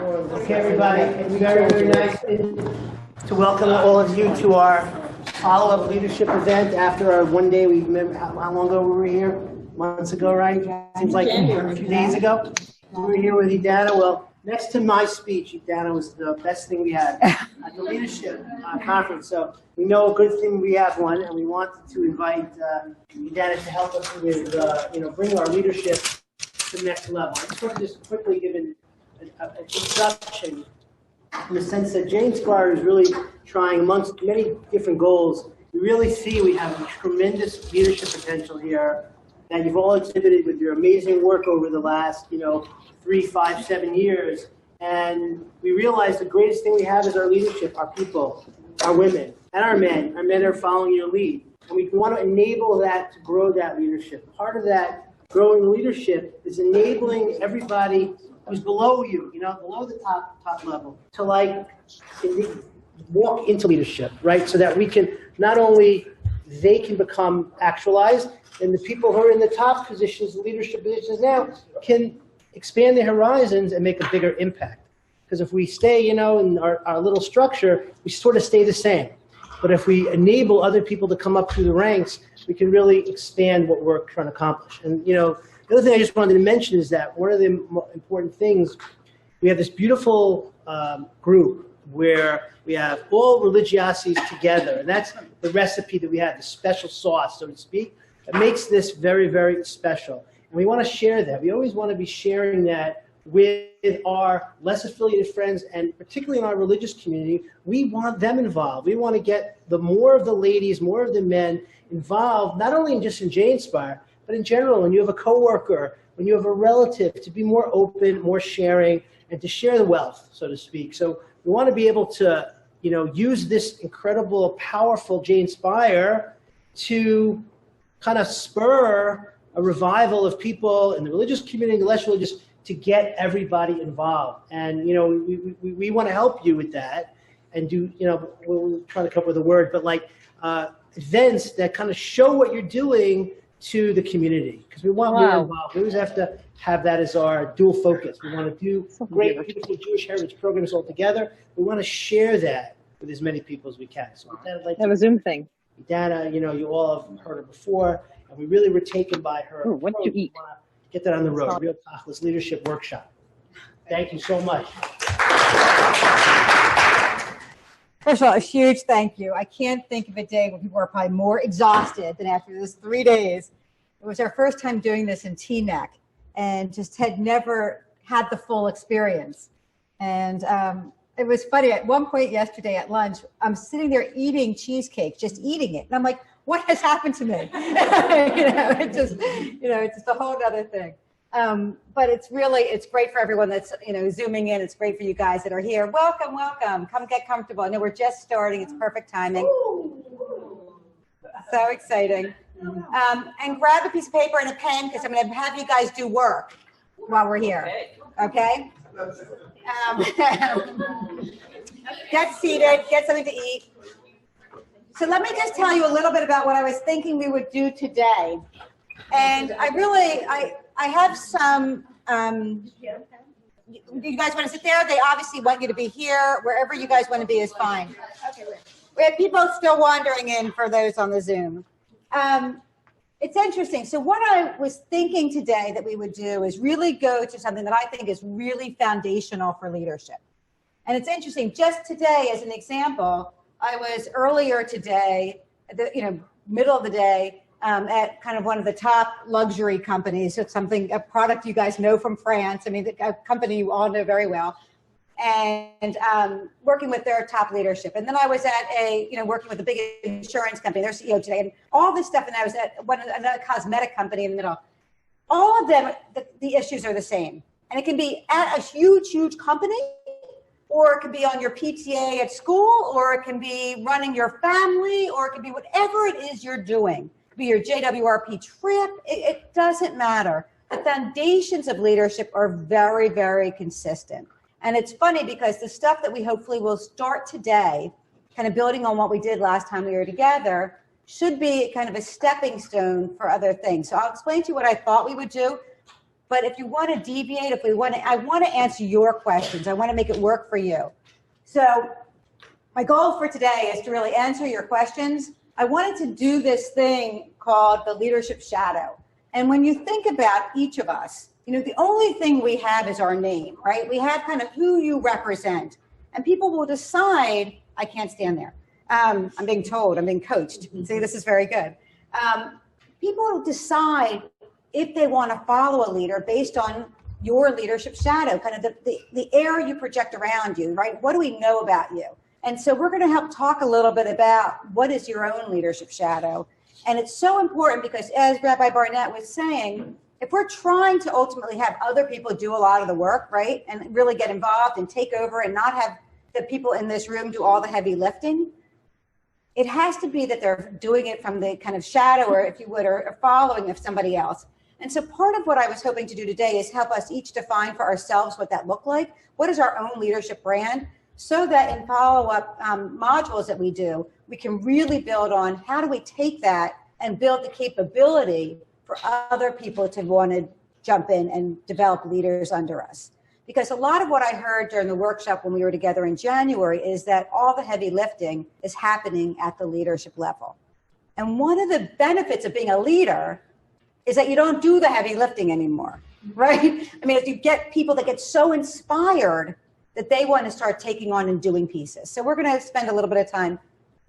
Okay, everybody, it's very, very nice to welcome all of you to our follow-up leadership event after our one day. We remember how long ago we were here? Months ago, right? Seems like a few days ago. We were here with Edana. Well, next to my speech, Edana was the best thing we had at the leadership conference. So we know a good thing we have one, and we wanted to invite Edana to help us with, bring our leadership to the next level. I just want to just quickly give an introduction in the sense that Jane Squire is really trying, amongst many different goals, we really see we have tremendous leadership potential here that you've all exhibited with your amazing work over the last, 3, 5, 7 years. And we realize the greatest thing we have is our leadership, our people, our women, and our men. Our men are following your lead. And we want to enable that to grow that leadership. Part of that growing leadership is enabling everybody who's below you, below the top level, to walk into leadership, right? So that we can, not only they can become actualized, and the people who are in the top positions, leadership positions now, can expand their horizons and make a bigger impact. Because if we stay, in our little structure, we sort of stay the same. But if we enable other people to come up through the ranks, we can really expand what we're trying to accomplish. And, the other thing I just wanted to mention is that one of the important things, we have this beautiful group where we have all religiosities together. And that's the recipe that we have, the special sauce, so to speak, that makes this very, very special. And we want to share that. We always want to be sharing that with our less affiliated friends, and particularly in our religious community. We want them involved. We want to get more of the ladies, more of the men involved, not only just in J-Inspire, but in general, when you have a coworker, when you have a relative, to be more open, more sharing, and to share the wealth, so to speak. So we want to be able to, use this incredible, powerful J-Inspire to kind of spur a revival of people in the religious community, the less religious, to get everybody involved. And, we want to help you with that and do, we'll try to come up with a word, but events that kind of show what you're doing to the community, because we want more involved. We always have to have that as our dual focus. We want to do great, beautiful Jewish heritage programs all together. We want to share that with as many people as we can. So with that, I'd like to have a Zoom thing. Edana, you all have heard her before, and we really were taken by her. Ooh, what did you eat? We want to get that on the road. Real Tachlis Leadership Workshop. Thank you so much. First of all, a huge thank you. I can't think of a day when people are probably more exhausted than after this 3 days. It was our first time doing this in Teaneck, and just had never had the full experience. And it was funny. At one point yesterday at lunch, I'm sitting there eating cheesecake, just eating it. And I'm like, what has happened to me? It's just a whole other thing. But it's great for everyone that's, Zooming in. It's great for you guys that are here. Welcome, welcome. Come get comfortable. I know we're just starting. It's perfect timing. So exciting. And grab a piece of paper and a pen, because I'm going to have you guys do work while we're here. Okay? Get seated. Get something to eat. So let me just tell you a little bit about what I was thinking we would do today. And I have some, you guys want to sit there? They obviously want you to be here. Wherever you guys want to be is fine. Okay, we have people still wandering in for those on the Zoom. It's interesting. So what I was thinking today that we would do is really go to something that I think is really foundational for leadership. And it's interesting, just today as an example, I was earlier today, middle of the day, at kind of one of the top luxury companies. So it's a product you guys know from France. I mean, a company you all know very well. And working with their top leadership. And then I was at working with a big insurance company, their CEO today, and all this stuff. And I was at another cosmetic company in the middle. All of them, the issues are the same. And it can be at a huge, huge company, or it can be on your PTA at school, or it can be running your family, or it can be whatever it is you're doing. It could be your JWRP trip. It doesn't matter. The foundations of leadership are very, very consistent. And it's funny because the stuff that we hopefully will start today, kind of building on what we did last time we were together, should be kind of a stepping stone for other things. So I'll explain to you what I thought we would do. But if you want to deviate, I want to answer your questions. I want to make it work for you. So my goal for today is to really answer your questions. I wanted to do this thing called the leadership shadow. And when you think about each of us, the only thing we have is our name, right? We have kind of who you represent. And people will decide, I can't stand there. I'm being told, I'm being coached. See, this is very good. People will decide if they want to follow a leader based on your leadership shadow, kind of the air you project around you, right? What do we know about you? And so we're going to help talk a little bit about what is your own leadership shadow. And it's so important because, as Rabbi Barnett was saying, if we're trying to ultimately have other people do a lot of the work, right, and really get involved and take over and not have the people in this room do all the heavy lifting, it has to be that they're doing it from the kind of shadow, or if you would, or following of somebody else. And so part of what I was hoping to do today is help us each define for ourselves what that looked like. What is our own leadership brand? So that in follow-up modules that we do, we can really build on how do we take that and build the capability for other people to want to jump in and develop leaders under us. Because a lot of what I heard during the workshop when we were together in January is that all the heavy lifting is happening at the leadership level. And one of the benefits of being a leader is that you don't do the heavy lifting anymore, right? I mean, if you get people that get so inspired that they want to start taking on and doing pieces. So we're going to spend a little bit of time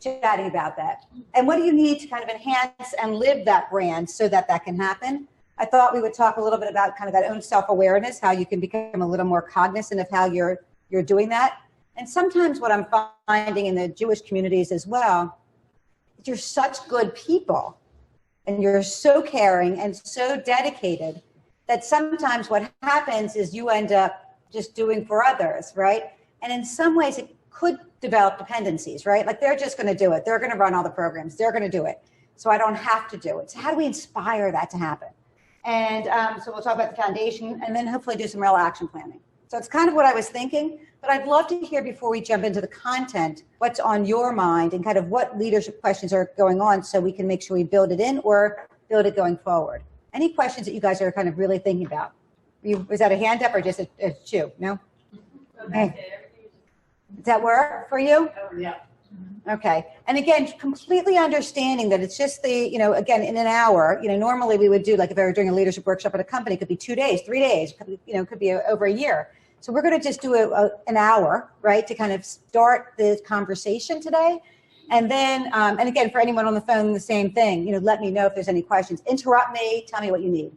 chatting about that. And what do you need to kind of enhance and live that brand so that that can happen? I thought we would talk a little bit about kind of that own self-awareness, how you can become a little more cognizant of how you're doing that. And sometimes what I'm finding in the Jewish communities as well, is you're such good people and you're so caring and so dedicated that sometimes what happens is you end up just doing for others, right? And in some ways it could develop dependencies, right? Like they're just going to do it. They're going to run all the programs. They're going to do it. So I don't have to do it. So how do we inspire that to happen? And so we'll talk about the foundation and then hopefully do some real action planning. So it's kind of what I was thinking, but I'd love to hear before we jump into the content, what's on your mind and kind of what leadership questions are going on so we can make sure we build it in or build it going forward. Any questions that you guys are kind of really thinking about? Was that a hand up or just a chew? No? Okay. Does that work for you? Yeah. Okay. And again, completely understanding that it's just the, again, in an hour, normally we would do, like if I were doing a leadership workshop at a company, it could be 2 days, 3 days, could be over a year. So we're going to just do an hour, right, to kind of start the conversation today. And then, and again, for anyone on the phone, the same thing, let me know if there's any questions. Interrupt me, tell me what you need.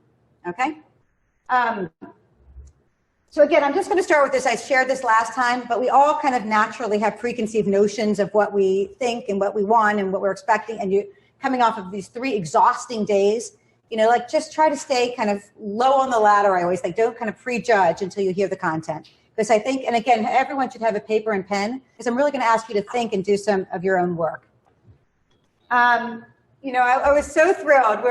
Okay? So again, I'm just going to start with this. I shared this last time, but we all kind of naturally have preconceived notions of what we think and what we want and what we're expecting. And you coming off of these 3 exhausting days, like just try to stay kind of low on the ladder. I always think don't kind of prejudge until you hear the content. Because I think, and again, everyone should have a paper and pen because I'm really going to ask you to think and do some of your own work. I was so thrilled.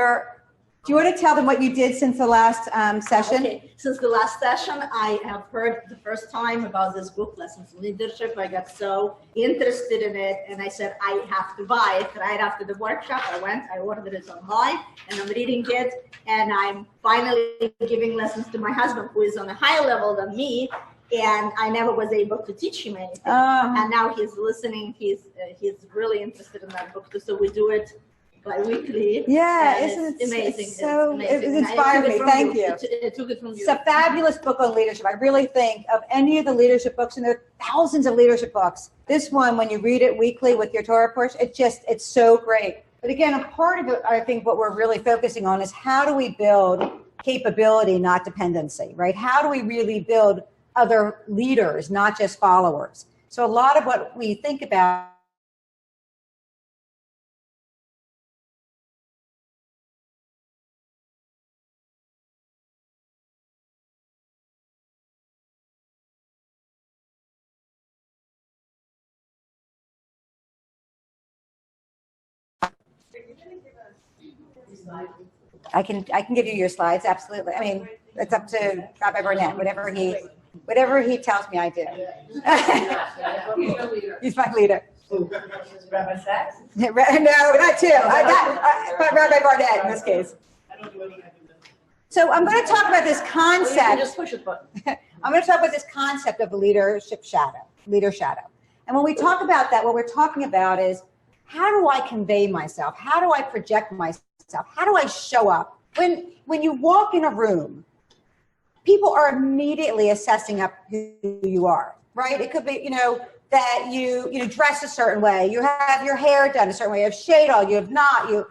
Do you want to tell them what you did since the last session? Okay. Since the last session, I have heard the first time about this book, Lessons in Leadership. I got so interested in it, and I said, I have to buy it. Right after the workshop, I ordered it online, and I'm reading it, and I'm finally giving lessons to my husband, who is on a higher level than me, and I never was able to teach him anything. And now he's listening. He's really interested in that book, too, so we do it bi-weekly. Yeah, isn't it amazing? It's so amazing. It inspired me. Thank you. I took it from you. It's a fabulous book on leadership. I really think of any of the leadership books, and there are thousands of leadership books. This one, when you read it weekly with your Torah portion, it's so great. But again, a part of it, I think what we're really focusing on is how do we build capability, not dependency, right? How do we really build other leaders, not just followers? So a lot of what we think about I can give you your slides, absolutely. I mean, it's up to Rabbi Barnett, whatever he tells me I do. He's my leader. Rabbi Sachs? No, not two. But Rabbi Barnett in this case. So I'm going to talk about this concept. Just push a button. I'm going to talk about this concept of leadership shadow, leader shadow. And when we talk about that, what we're talking about is, how do I convey myself? How do I project myself? How do I show up? When you walk in a room, people are immediately assessing up who you are, right? It could be, that you dress a certain way, you have your hair done a certain way, you have shade on, you have not, you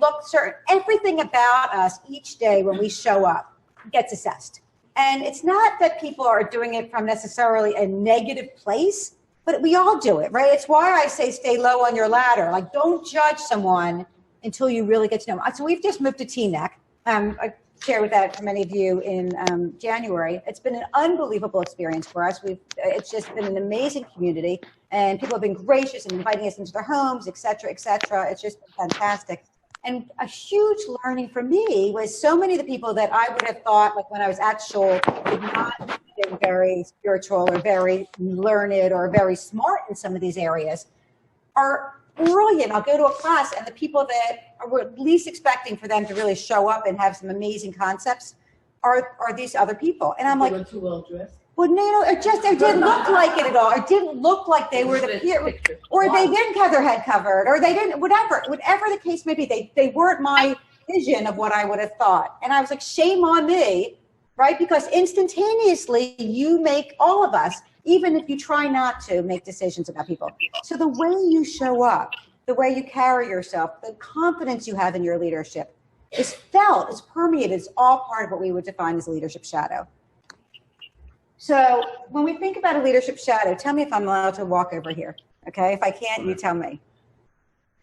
look certain. Everything about us each day when we show up gets assessed. And it's not that people are doing it from necessarily a negative place, but we all do it, right? It's why I say stay low on your ladder. Like, don't judge someone until you really get to know them. So we've just moved to Teaneck. I shared with that for many of you in January. It's been an unbelievable experience for us. It's just been an amazing community, and people have been gracious in inviting us into their homes, et cetera, et cetera. It's just been fantastic. And a huge learning for me was so many of the people that I would have thought, like when I was at Scholl, did not be very spiritual or very learned or very smart in some of these areas, are brilliant. I'll go to a class, and the people that we're least expecting for them to really show up and have some amazing concepts are these other people. And I'm like, too well dressed. well, no, it didn't look like it at all. It didn't look like they were the peer, or they didn't have their head covered, or they didn't, whatever the case may be. They weren't my vision of what I would have thought. And I was like, shame on me, right? Because instantaneously you make all of us, even if you try not to, make decisions about people. So the way you show up, the way you carry yourself, the confidence you have in your leadership is felt, is permeated, it's all part of what we would define as leadership shadow. So when we think about a leadership shadow, tell me if I'm allowed to walk over here, okay? If I can't, you tell me.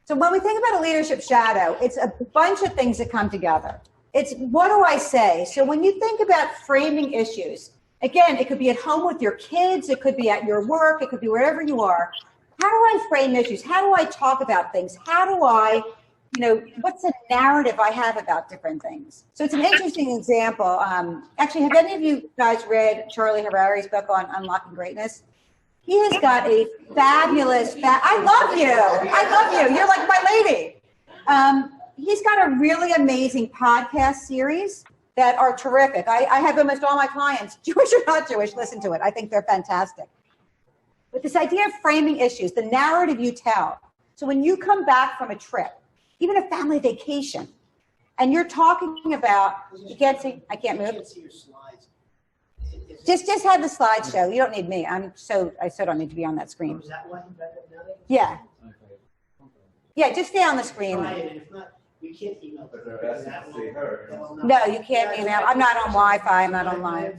So when we think about a leadership shadow, it's a bunch of things that come together. It's, what do I say? So when you think about framing issues, again, it could be at home with your kids, it could be at your work, it could be wherever you are. How do I frame issues? How do I talk about things? How do I, what's the narrative I have about different things? So it's an interesting example. Actually, have any of you guys read Charlie Harari's book on Unlocking Greatness? He has got a fabulous, I love you. You're like my lady. He's got a really amazing podcast series that are terrific. I have almost all my clients, Jewish or not Jewish, listen to it. I think they're fantastic. But this idea of framing issues, the narrative you tell. So when you come back from a trip, even a family vacation, and you're talking about, you can't see, I can't move. I can't see your slides. Just have the slideshow. You don't need me. I so don't need to be on that screen. Is that one? Yeah. Yeah, just stay on the screen. If not, we can't email. No, you can't email. I'm not on Wi-Fi. I'm not online.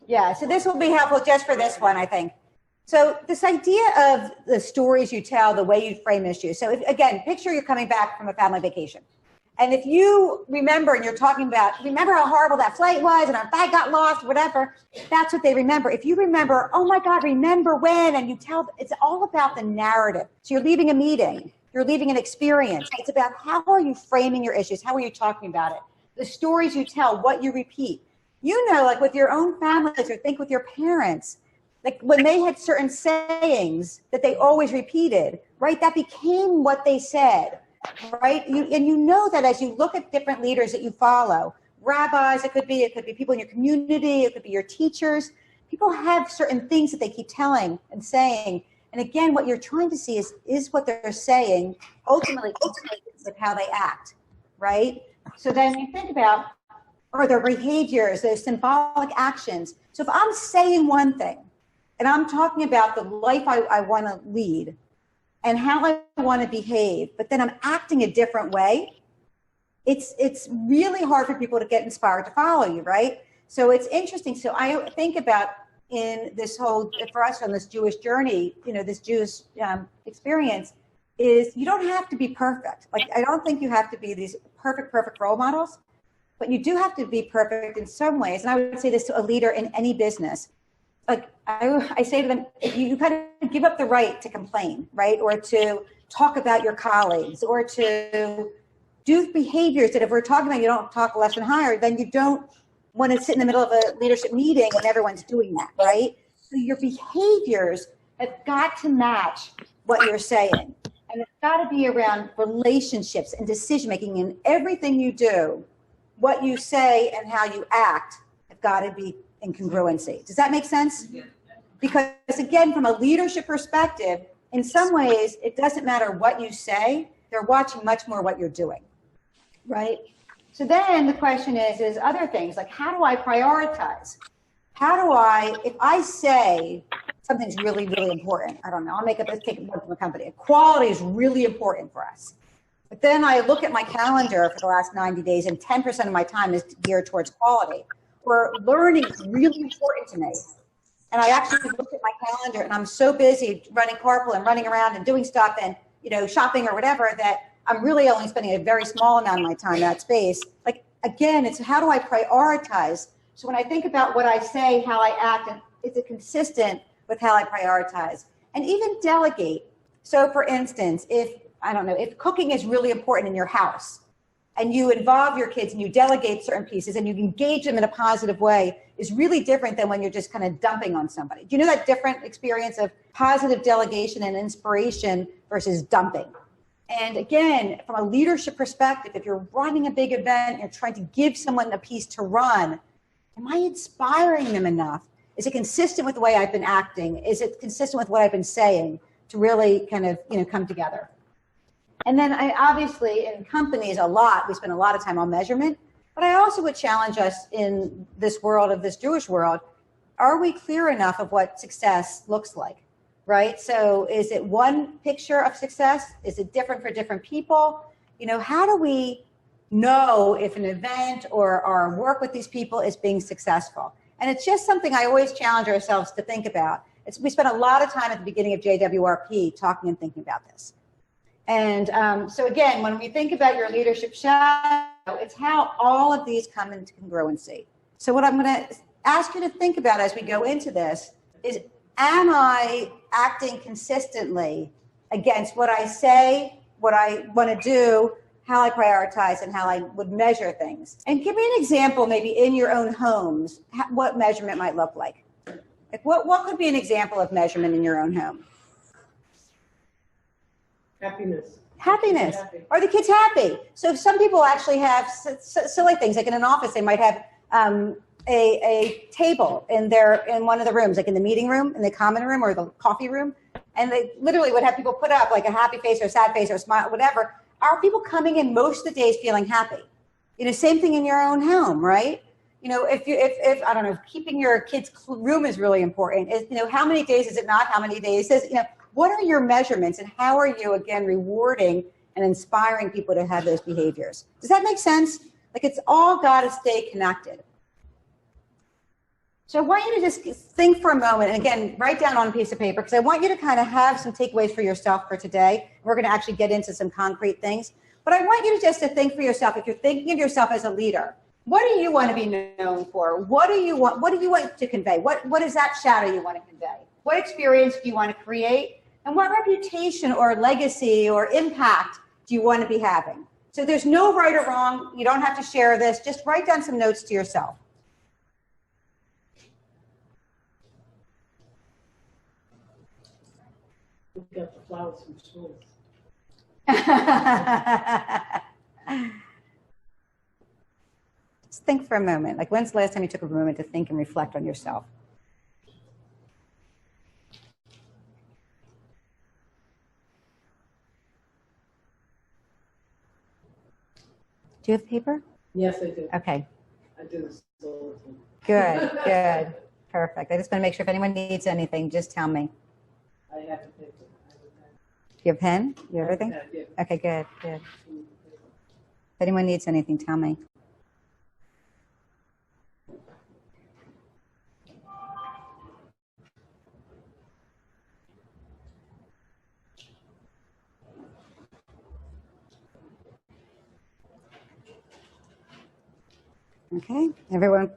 Yeah, so this will be helpful just for this one, I think. So this idea of the stories you tell, the way you frame issues. So again, picture you're coming back from a family vacation. And if you remember and you're talking about, remember how horrible that flight was and our bag got lost, whatever, that's what they remember. If you remember, oh my God, remember when, and you tell, it's all about the narrative. So you're leaving a meeting, you're leaving an experience. It's about how are you framing your issues? How are you talking about it? The stories you tell, what you repeat. Like with your own families, or think with your parents, like when they had certain sayings that they always repeated, right? That became what they said, right? And you know that as you look at different leaders that you follow, rabbis, it could be people in your community, it could be your teachers. People have certain things that they keep telling and saying. And again, what you're trying to see is what they're saying ultimately with how they act, right? So then you think about, or their behaviors, those symbolic actions. So if I'm saying one thing, and I'm talking about the life I want to lead and how I want to behave, but then I'm acting a different way, it's really hard for people to get inspired to follow you, right? So it's interesting. So I think about in this whole, for us on this Jewish journey, this Jewish experience, is you don't have to be perfect. Like, I don't think you have to be these perfect role models, but you do have to be perfect in some ways. And I would say this to a leader in any business. Like I say to them, if you kind of give up the right to complain, right? Or to talk about your colleagues, or to do behaviors that if we're talking about you don't talk less and higher, then you don't want to sit in the middle of a leadership meeting when everyone's doing that, right? So your behaviors have got to match what you're saying. And it's got to be around relationships and decision-making in everything you do. What you say and how you act have got to be in congruency. Does that make sense? Because again, from a leadership perspective, in some ways, it doesn't matter what you say. They're watching much more what you're doing, right? So then the question is other things like, how do I prioritize? How do I, if I say something's really, really important, I don't know, let's take one from a company. Quality is really important for us. But then I look at my calendar for the last 90 days and 10% of my time is geared towards quality. Or learning is really important to me. And I actually look at my calendar and I'm so busy running carpool and running around and doing stuff and, you know, shopping or whatever that I'm really only spending a very small amount of my time in that space. Like, again, it's how do I prioritize? So when I think about what I say, how I act, and is it consistent with how I prioritize? And even delegate. So for instance, if cooking is really important in your house and you involve your kids and you delegate certain pieces and you engage them in a positive way, is really different than when you're just kind of dumping on somebody. Do you know that different experience of positive delegation and inspiration versus dumping? And again, from a leadership perspective, if you're running a big event, you're trying to give someone a piece to run, am I inspiring them enough? Is it consistent with the way I've been acting? Is it consistent with what I've been saying to really kind of, you know, come together? And then obviously in companies we spend a lot of time on measurement, but I also would challenge us in this world of this Jewish world, are we clear enough of what success looks like, right? So is it one picture of success? Is it different for different people? You know, how do we know if an event or our work with these people is being successful? And it's just something I always challenge ourselves to think about. We spent a lot of time at the beginning of JWRP talking and thinking about this. And so again, when we think about your leadership shadow, it's how all of these come into congruency. So what I'm going to ask you to think about as we go into this is, am I acting consistently against what I say, what I want to do, how I prioritize, and how I would measure things? And give me an example, maybe in your own homes, what measurement might look like. Like what could be an example of measurement in your own home? Happiness. Are the kids happy? So some people actually have silly things, like in an office, they might have a table in one of the rooms, like in the meeting room, in the common room or the coffee room, and they literally would have people put up like a happy face or a sad face or a smile, whatever. Are people coming in most of the days feeling happy? You know, same thing in your own home, right? You know, if I don't know, keeping your kids' room is really important. You know, how many days is it not? How many days is, you know, what are your measurements and how are you, again, rewarding and inspiring people to have those behaviors? Does that make sense? Like, it's all got to stay connected. So I want you to just think for a moment, and again, write down on a piece of paper, because I want you to kind of have some takeaways for yourself for today. We're going to actually get into some concrete things. But I want you to just to think for yourself, if you're thinking of yourself as a leader, what do you want to be known for? What do you want to convey? What is that shadow you want to convey? What experience do you want to create? And what reputation or legacy or impact do you want to be having? So there's no right or wrong. You don't have to share this. Just write down some notes to yourself. We got the flowers from school. Just think for a moment. Like, when's the last time you took a moment to think and reflect on yourself? Do you have paper? Yes, I do. Okay. I do this all the time. Good, good. Perfect. I just want to make sure if anyone needs anything, just tell me. I have a paper. Do you have a pen? You have everything? Yeah. Okay, good, good. If anyone needs anything, tell me. Okay, everyone,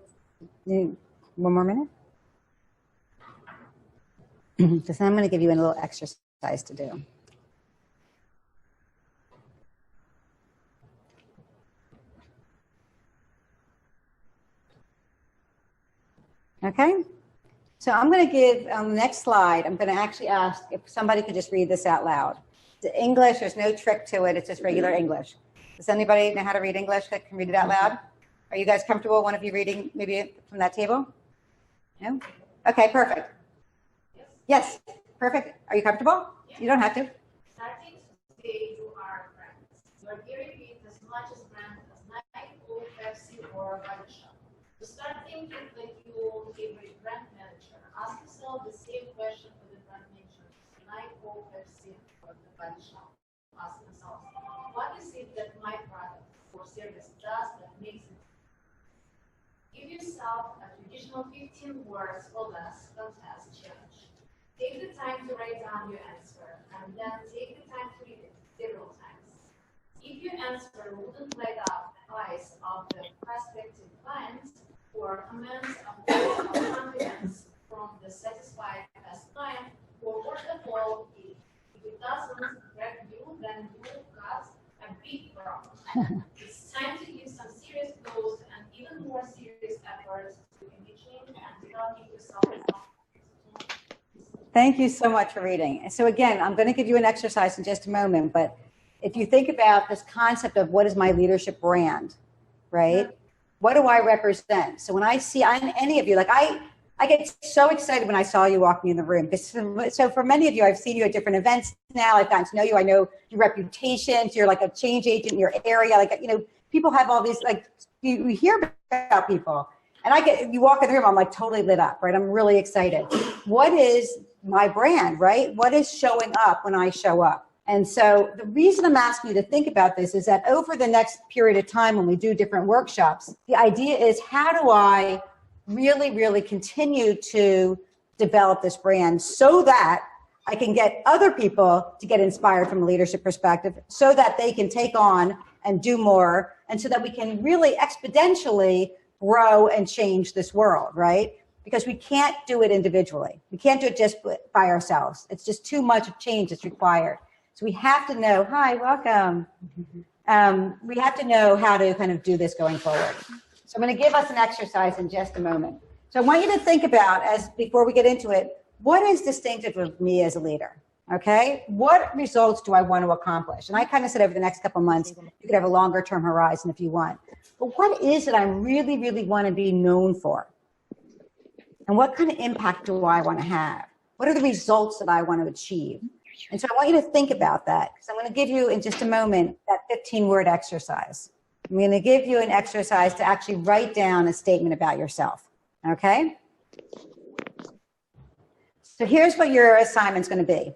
one more minute? Just I'm going to give you a little exercise to do. Okay, so I'm going to give, on the next slide, I'm going to actually ask if somebody could just read this out loud. The English, there's no trick to it. It's just regular English. Does anybody know how to read English that can read it out loud? Are you guys comfortable, one of you reading maybe from that table? No? Okay, perfect. Yes, perfect. Are you comfortable? You don't have to. Starting today, you are friends. Your very big as much as brand as Nike, Coke, Pepsi, or Body Shop. To start thinking like your favorite brand manager, ask yourself the same question for the brand managers, Nike, Coke, Pepsi, or the Body Shop. Ask themselves, what is it that my product or service does that makes it? Give yourself a traditional 15 words or less contest challenge. Take the time to write down your answer, and then take the time to read it several times. If your answer wouldn't light up the eyes of the prospective client or commands of confidence from the satisfied past client, or worst of all, if it doesn't grab you, then you've got a big problem. It's time to use some serious goals and even more serious efforts to enriching and developing yourself. Thank you so much for reading. So again, I'm going to give you an exercise in just a moment, but if you think about this concept of what is my leadership brand, right? What do I represent? So when I see any of you, like I get so excited when I saw you walking in the room. So for many of you, I've seen you at different events now. I've gotten to know you. I know your reputations. You're like a change agent in your area. Like, you know, people have all these, like, you hear about people. And you walk in the room, I'm like totally lit up, right? I'm really excited. What is my brand, right? What is showing up when I show up? And so the reason I'm asking you to think about this is that over the next period of time when we do different workshops, the idea is how do I really, really continue to develop this brand so that I can get other people to get inspired from a leadership perspective so that they can take on and do more and so that we can really exponentially grow and change this world, right? Because we can't do it individually. We can't do it just by ourselves. It's just too much change that's required. So we have to know, hi, welcome. We have to know how to kind of do this going forward. So I'm going to give us an exercise in just a moment. So I want you to think about, before we get into it, what is distinctive of me as a leader? Okay? What results do I want to accomplish? And I kind of said over the next couple of months, you could have a longer term horizon if you want. But what is it I really, really want to be known for? And what kind of impact do I want to have? What are the results that I want to achieve? And so I want you to think about that, because I'm going to give you in just a moment that 15-word exercise. I'm going to give you an exercise to actually write down a statement about yourself. Okay? So here's what your assignment's going to be.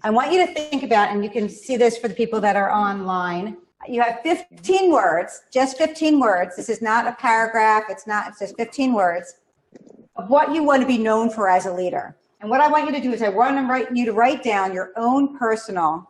I want you to think about, and you can see this for the people that are online, you have 15 words, just 15 words. This is not a paragraph. It's just 15 words of what you want to be known for as a leader. And what I want you to do is I want you to write down your own personal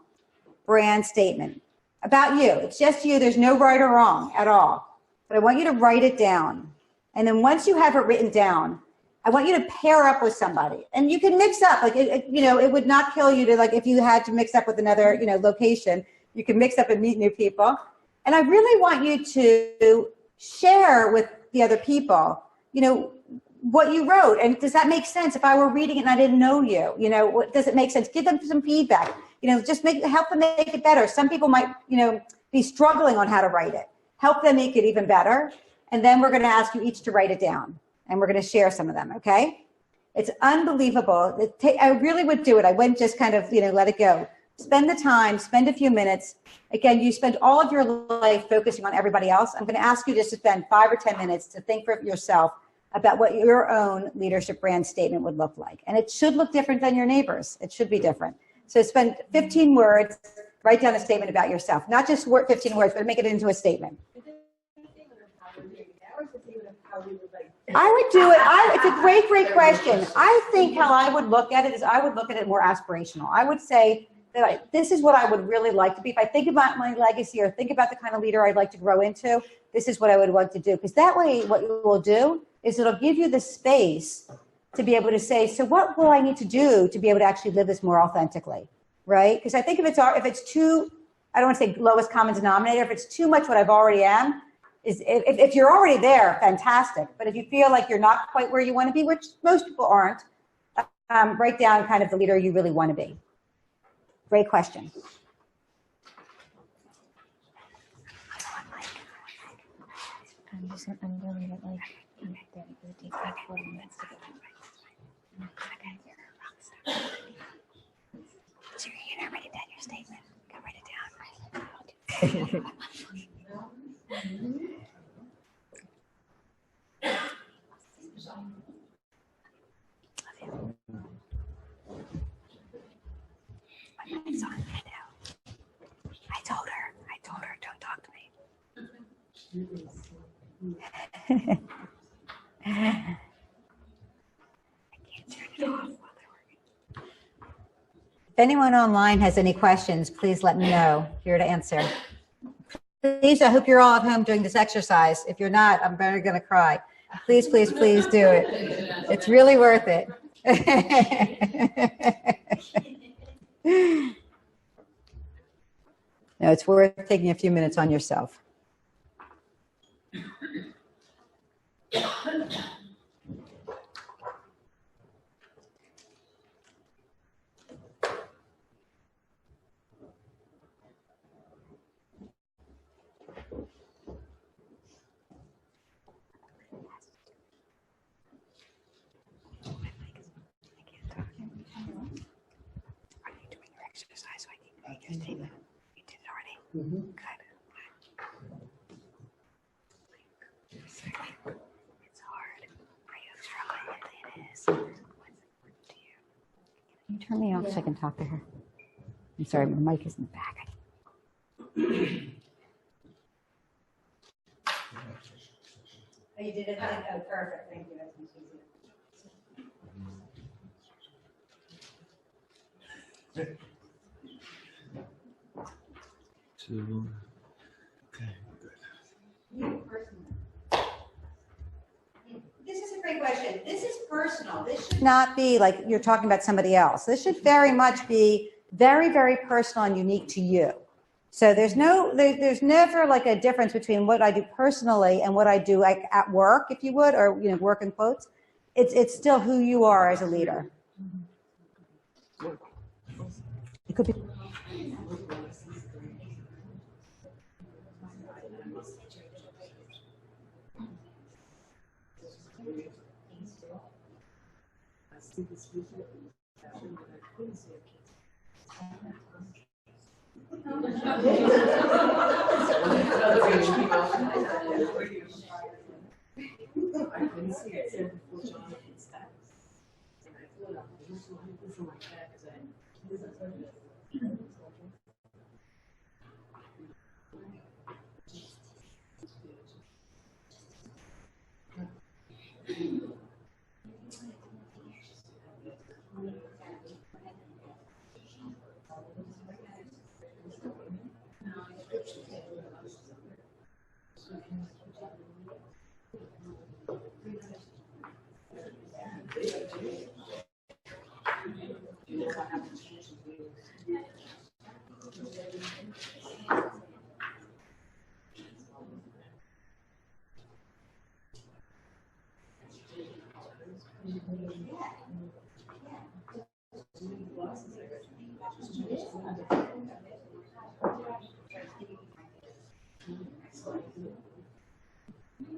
brand statement about you. It's just you. There's no right or wrong at all. But I want you to write it down. And then once you have it written down, I want you to pair up with somebody. And you can mix up. Like, it would not kill you to, like, if you had to mix up with another, location, you can mix up and meet new people. And I really want you to share with the other people, what you wrote. And does that make sense? If I were reading it and I didn't know you, does it make sense? Give them some feedback, just help them make it better. Some people might, be struggling on how to write it. Help them make it even better. And then we're going to ask you each to write it down. And we're going to share some of them, okay? It's unbelievable. I really would do it. I wouldn't just kind of, let it go. Spend the time, spend a few minutes. Again, you spend all of your life focusing on everybody else. I'm going to ask you just to spend 5 or 10 minutes to think for yourself about what your own leadership brand statement would look like. And it should look different than your neighbors. It should be different. So spend 15 words, write down a statement about yourself. Not just 15 words, but make it into a statement. I would do it. It's a great, great question. I think how I would look at it is I would look at it more aspirational. I would say that this is what I would really like to be. If I think about my legacy or think about the kind of leader I'd like to grow into, this is what I would want to do. Because that way what you will do is it'll give you the space to be able to say, so what will I need to do to be able to actually live this more authentically, right? Because I think if it's too, I don't want to say lowest common denominator, if it's too much what I've already am, if you're already there, fantastic. But if you feel like you're not quite where you want to be, which most people aren't, write down kind of the leader you really want to be. Great question. I'm doing it like that. It would take like 40 minutes to get so you're gonna write it down, your statement. Go write it down. My mic's on, I know. I told her, don't talk to me. I can't turn it off while they're working. If anyone online has any questions, please let me know. Here to answer. Please, I hope you're all at home doing this exercise. If you're not, I'm very going to cry. Please, please, please do it. It's really worth it. No, it's worth taking a few minutes on yourself. Mhm. It's hard. Are you trying? It is. What's important to you? Can you turn me off so I can talk to her? I'm sorry, my mic is in the back. Oh, you did it? Oh, perfect. Thank you. That's much easier. Two. Okay, good. This is a great question. This is personal. This should not be like you're talking about somebody else. This should very much be very, very personal and unique to you. So there's never like a difference between what I do personally and what I do like at work, if you would, or work in quotes. It's still who you are as a leader. It could be.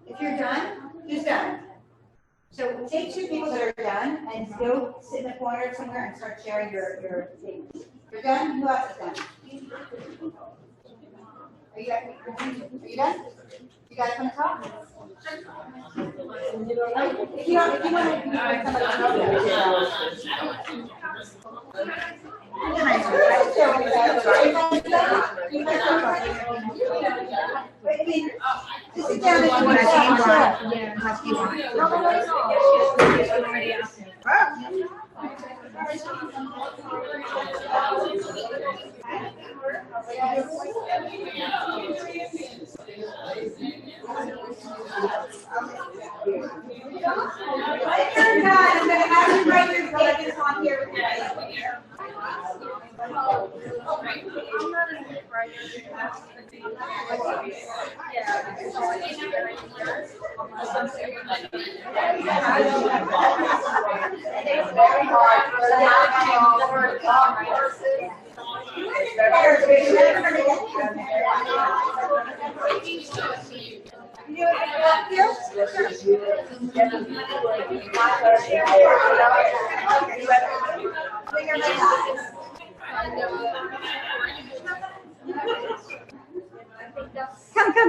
If you're done, who's done? So take two people that are done and go sit in a corner somewhere and start sharing your statements. You're done? Who else is done? Are you done? You guys want to talk? If you want to, just sit down if you want to I'm going to have you write your statements on here with your It's very hard.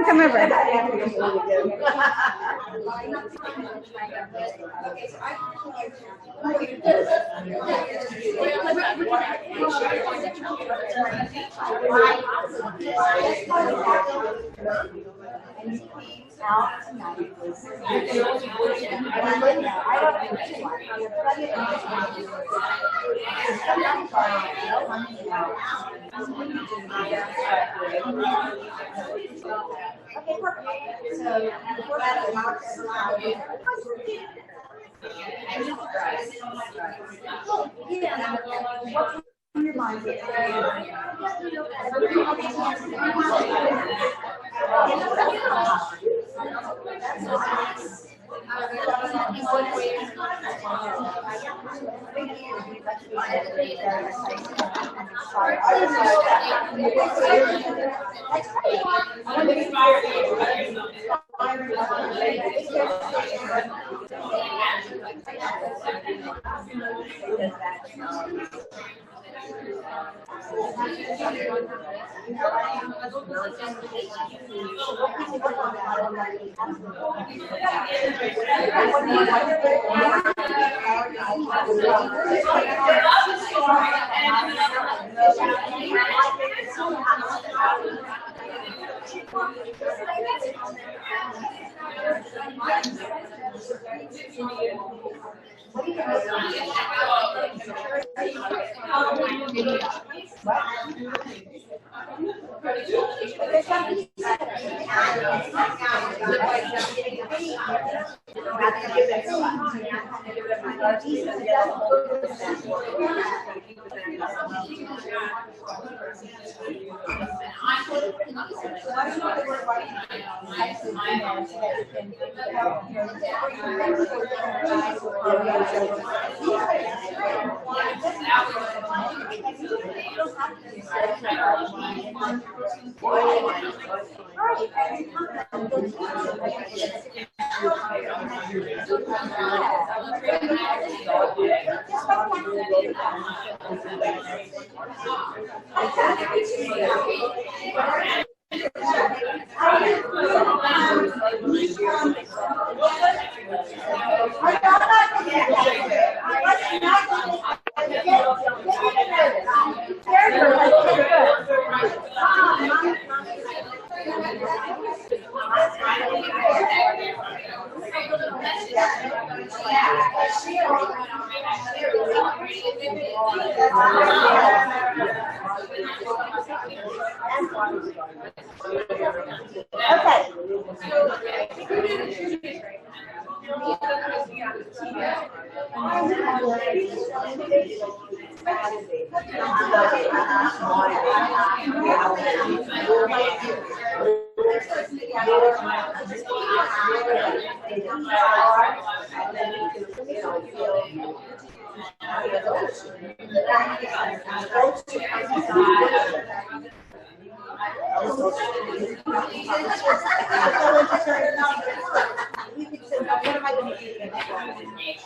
Come over.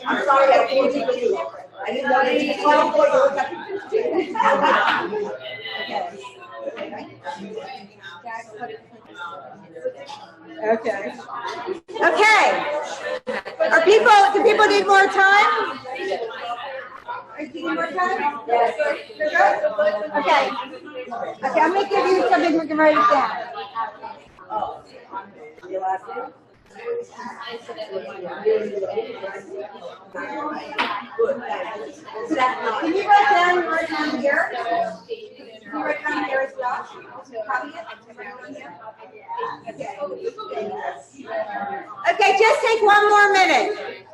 I'm sorry, I can't do it. I didn't know you did Okay. Okay. Do people need more time? Do you need more time? Yes. Okay. Okay, I'm gonna give you something we can write it down. Can you write down here? Can you write down here as well? Copy it. Okay, just take one more minute.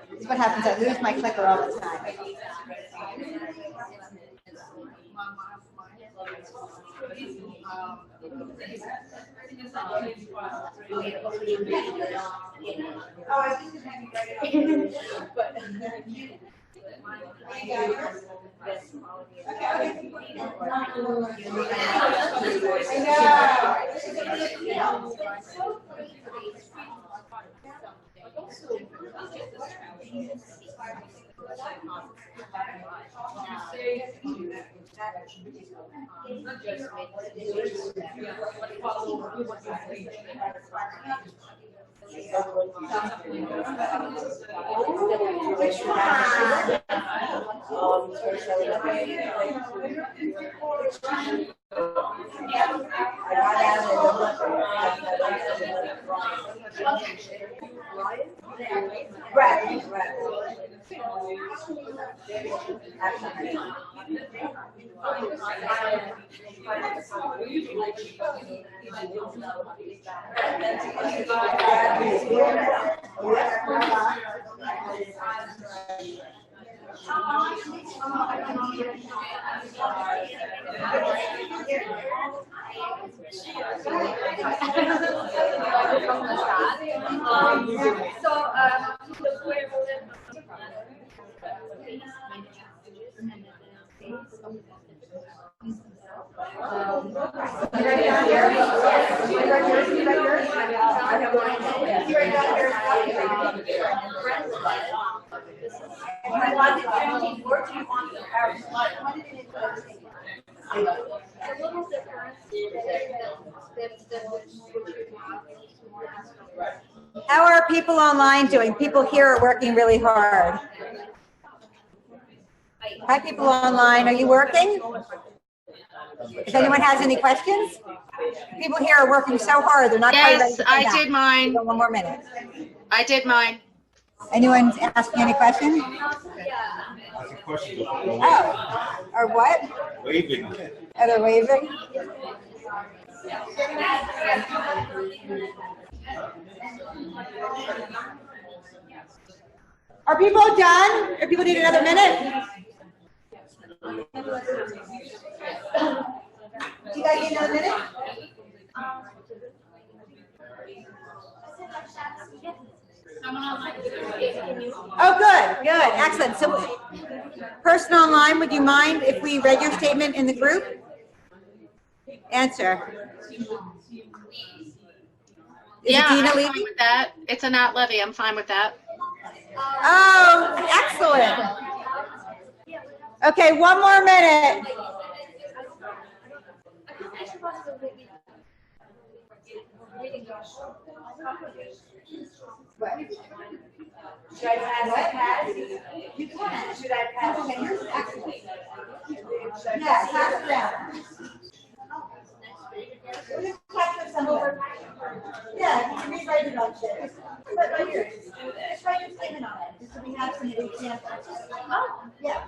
This is what happens. I lose my clicker all the time. Oh, I think it's maybe but. How are people online doing? People here are working really hard. Hi, people online. Are you working? If anyone has any questions? People here are working so hard. They're not quite ready Yes, to come I back. did mine. One more minute. I did mine. Anyone asking any questions? That's a question. Oh, or what? Waving. Are they waving? Are people done? Or people need another minute? Do you guys need another minute? Oh, good, good, excellent. So, person online, would you mind if we read your statement in the group? Answer. Yeah, Dina I'm leaving? fine with that. It's a not levy. I'm fine with that. Oh, excellent. Okay, one more minute. Should I pass? You can. Should I pass? Okay, yours is excellent. Yeah, pass it down. We'll just pass it somewhere. Yeah, you can rewrite it on shit. But right here, just write your statement on it, just so we have some examples. Oh, yeah.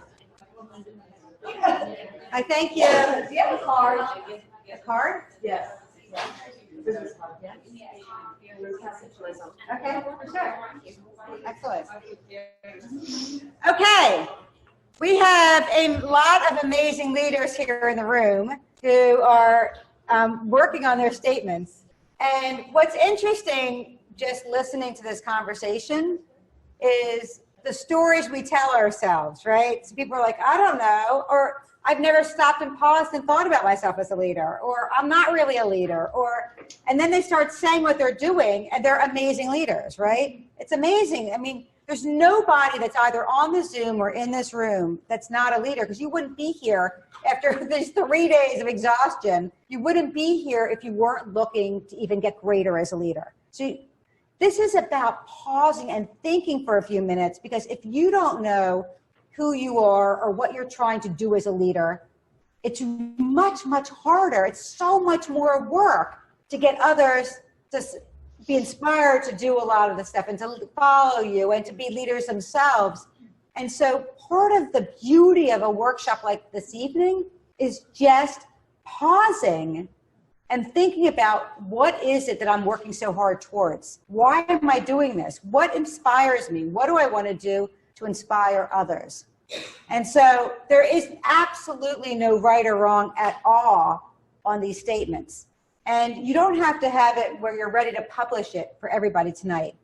I thank you. Do you have a card? A card? Yes. Business card, yeah. Okay, for sure. Excellent. Okay, we have a lot of amazing leaders here in the room who are working on their statements. And what's interesting, just listening to this conversation, is the stories we tell ourselves, right? So people are like, I don't know, or I've never stopped and paused and thought about myself as a leader, or I'm not really a leader, and then they start saying what they're doing, and they're amazing leaders, right? It's amazing. I mean, there's nobody that's either on the Zoom or in this room that's not a leader, because you wouldn't be here after these 3 days of exhaustion. You wouldn't be here if you weren't looking to even get greater as a leader. So this is about pausing and thinking for a few minutes, because if you don't know who you are or what you're trying to do as a leader, it's much, much harder. It's so much more work to get others to be inspired to do a lot of the stuff and to follow you and to be leaders themselves. And so part of the beauty of a workshop like this evening is just pausing and thinking about, what is it that I'm working so hard towards? Why am I doing this? What inspires me? What do I want to do to inspire others? And so there is absolutely no right or wrong at all on these statements. And you don't have to have it where you're ready to publish it for everybody tonight.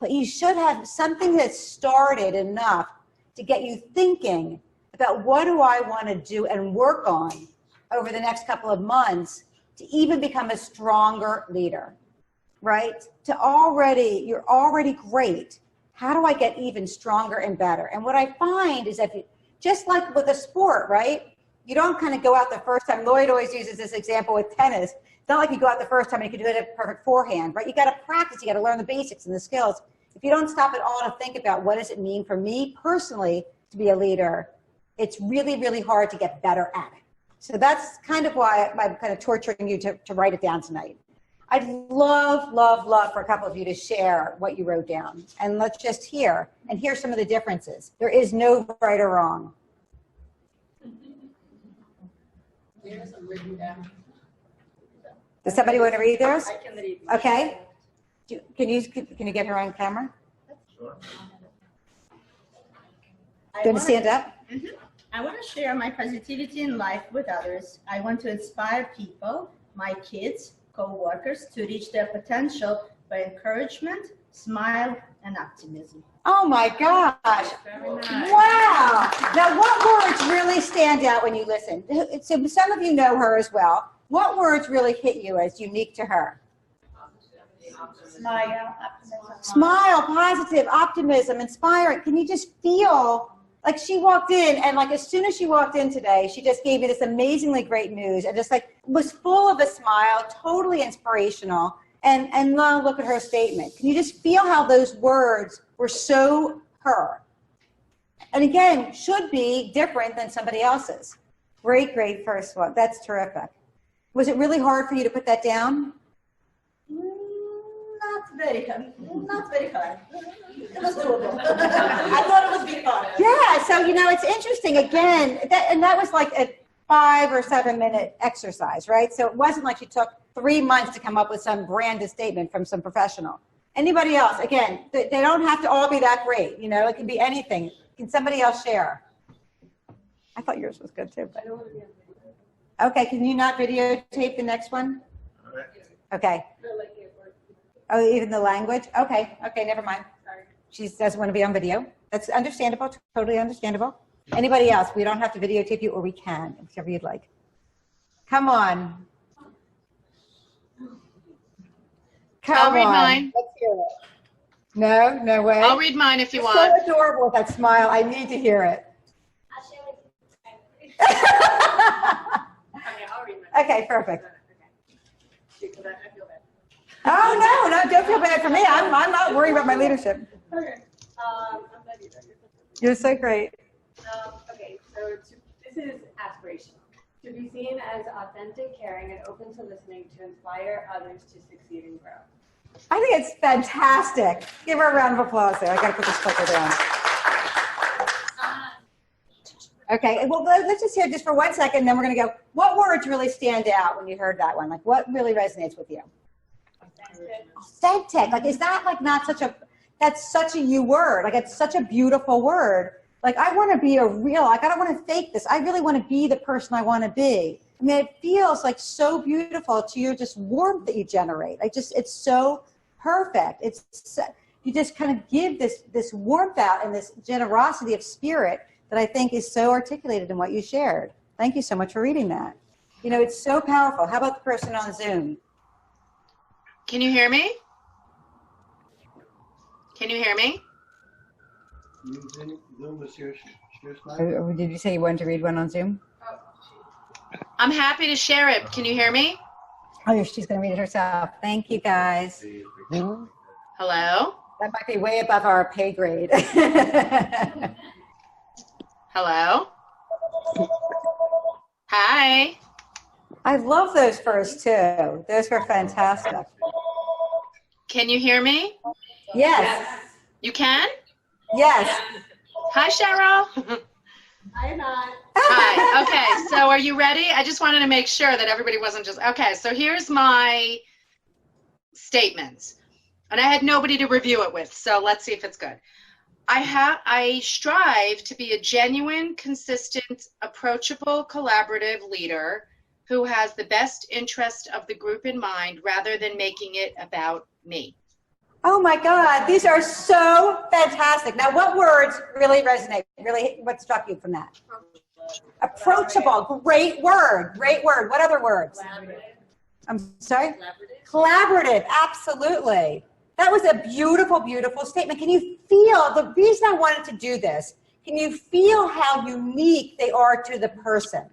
but you should have something that started enough to get you thinking about what do I want to do and work on over the next couple of months to even become a stronger leader, right? You're already great. How do I get even stronger and better? And what I find is that just like with a sport, right? You don't kind of go out the first time. Lloyd always uses this example with tennis. It's not like you go out the first time and you can do it at perfect forehand, right? You got to practice. You got to learn the basics and the skills. If you don't stop at all to think about what does it mean for me personally to be a leader, it's really, really hard to get better at it. So that's kind of why I'm kind of torturing you to write it down tonight. I'd love, love, love for a couple of you to share what you wrote down. And let's just hear some of the differences. There is no right or wrong. Does somebody want to read theirs? I can read. Okay. Can you get her on camera? Sure. Do you want to stand up? I want to share my positivity in life with others. I want to inspire people, my kids, co-workers, to reach their potential by encouragement, smile, and optimism. Oh my gosh. Wow. Now what words really stand out when you listen? So some of you know her as well. What words really hit you as unique to her? Smile, optimism. Smile, positive, optimism, inspiring. Can you just feel like she walked in and like as soon as she walked in today, she just gave me this amazingly great news and just like was full of a smile, totally inspirational. And now look at her statement. Can you just feel how those words were so her? And again, should be different than somebody else's. Great, great first one. That's terrific. Was it really hard for you to put that down? Not very hard. Not very hard. It was doable. I thought it would be hard. Yeah, so it's interesting again, that was like a 5 or 7 minute exercise, right? So it wasn't like she took 3 months to come up with some branded statement from some professional. Anybody else? Again, they don't have to all be that great, it can be anything. Can somebody else share? I thought yours was good too. But... Okay, can you not videotape the next one? All right. Okay. Oh, even the language? Okay, never mind. She doesn't want to be on video. That's understandable, totally understandable. Anybody else? We don't have to videotape you, or we can, whichever you'd like. Come on. I'll read mine. Let's hear it. No way. I'll read mine if you want. So adorable with that smile. I need to hear it. Okay, I'll read mine. Okay, perfect. Because I feel bad. Oh, no, don't feel bad for me. I'm not worried about my leadership. Okay. I'm not either. You're so great. Okay, so this is aspirational. To be seen as authentic, caring, and open to listening to inspire others to succeed and grow. I think it's fantastic. Give her a round of applause there. I got to put this clicker down. Okay, well, let's just hear just for 1 second, then we're going to go. What words really stand out when you heard that one? Like, what really resonates with you? Authentic. Like, is that like not such a, that's such a you word. Like, it's such a beautiful word. Like, I want to be a real, like, I don't want to fake this. I really want to be the person I want to be. I mean, it feels like so beautiful to your just warmth that you generate. It's so perfect. You just kind of give this warmth out and this generosity of spirit that I think is so articulated in what you shared. Thank you so much for reading that. It's so powerful. How about the person on Zoom? Can you hear me? Can you hear me? Did you say you wanted to read one on Zoom? I'm happy to share it. Can you hear me? Oh, she's going to read it herself. Thank you, guys. Hello? That might be way above our pay grade. Hello? Hi. I love those first two. Those were fantastic. Can you hear me? Yes. You can? Yes. Hi, Cheryl. I'm not. Hi. Okay, so are you ready? I just wanted to make sure that everybody wasn't just, okay, so here's my statements. And I had nobody to review it with, so let's see if it's good. I strive to be a genuine, consistent, approachable, collaborative leader who has the best interest of the group in mind rather than making it about me. Oh my God, these are so fantastic. Now, what words really resonate? Really, what struck you from that? Approachable, great word, great word. What other words? I'm sorry? Collaborative, absolutely. That was a beautiful, beautiful statement. Can you feel, the reason I wanted to do this, can you feel how unique they are to the person,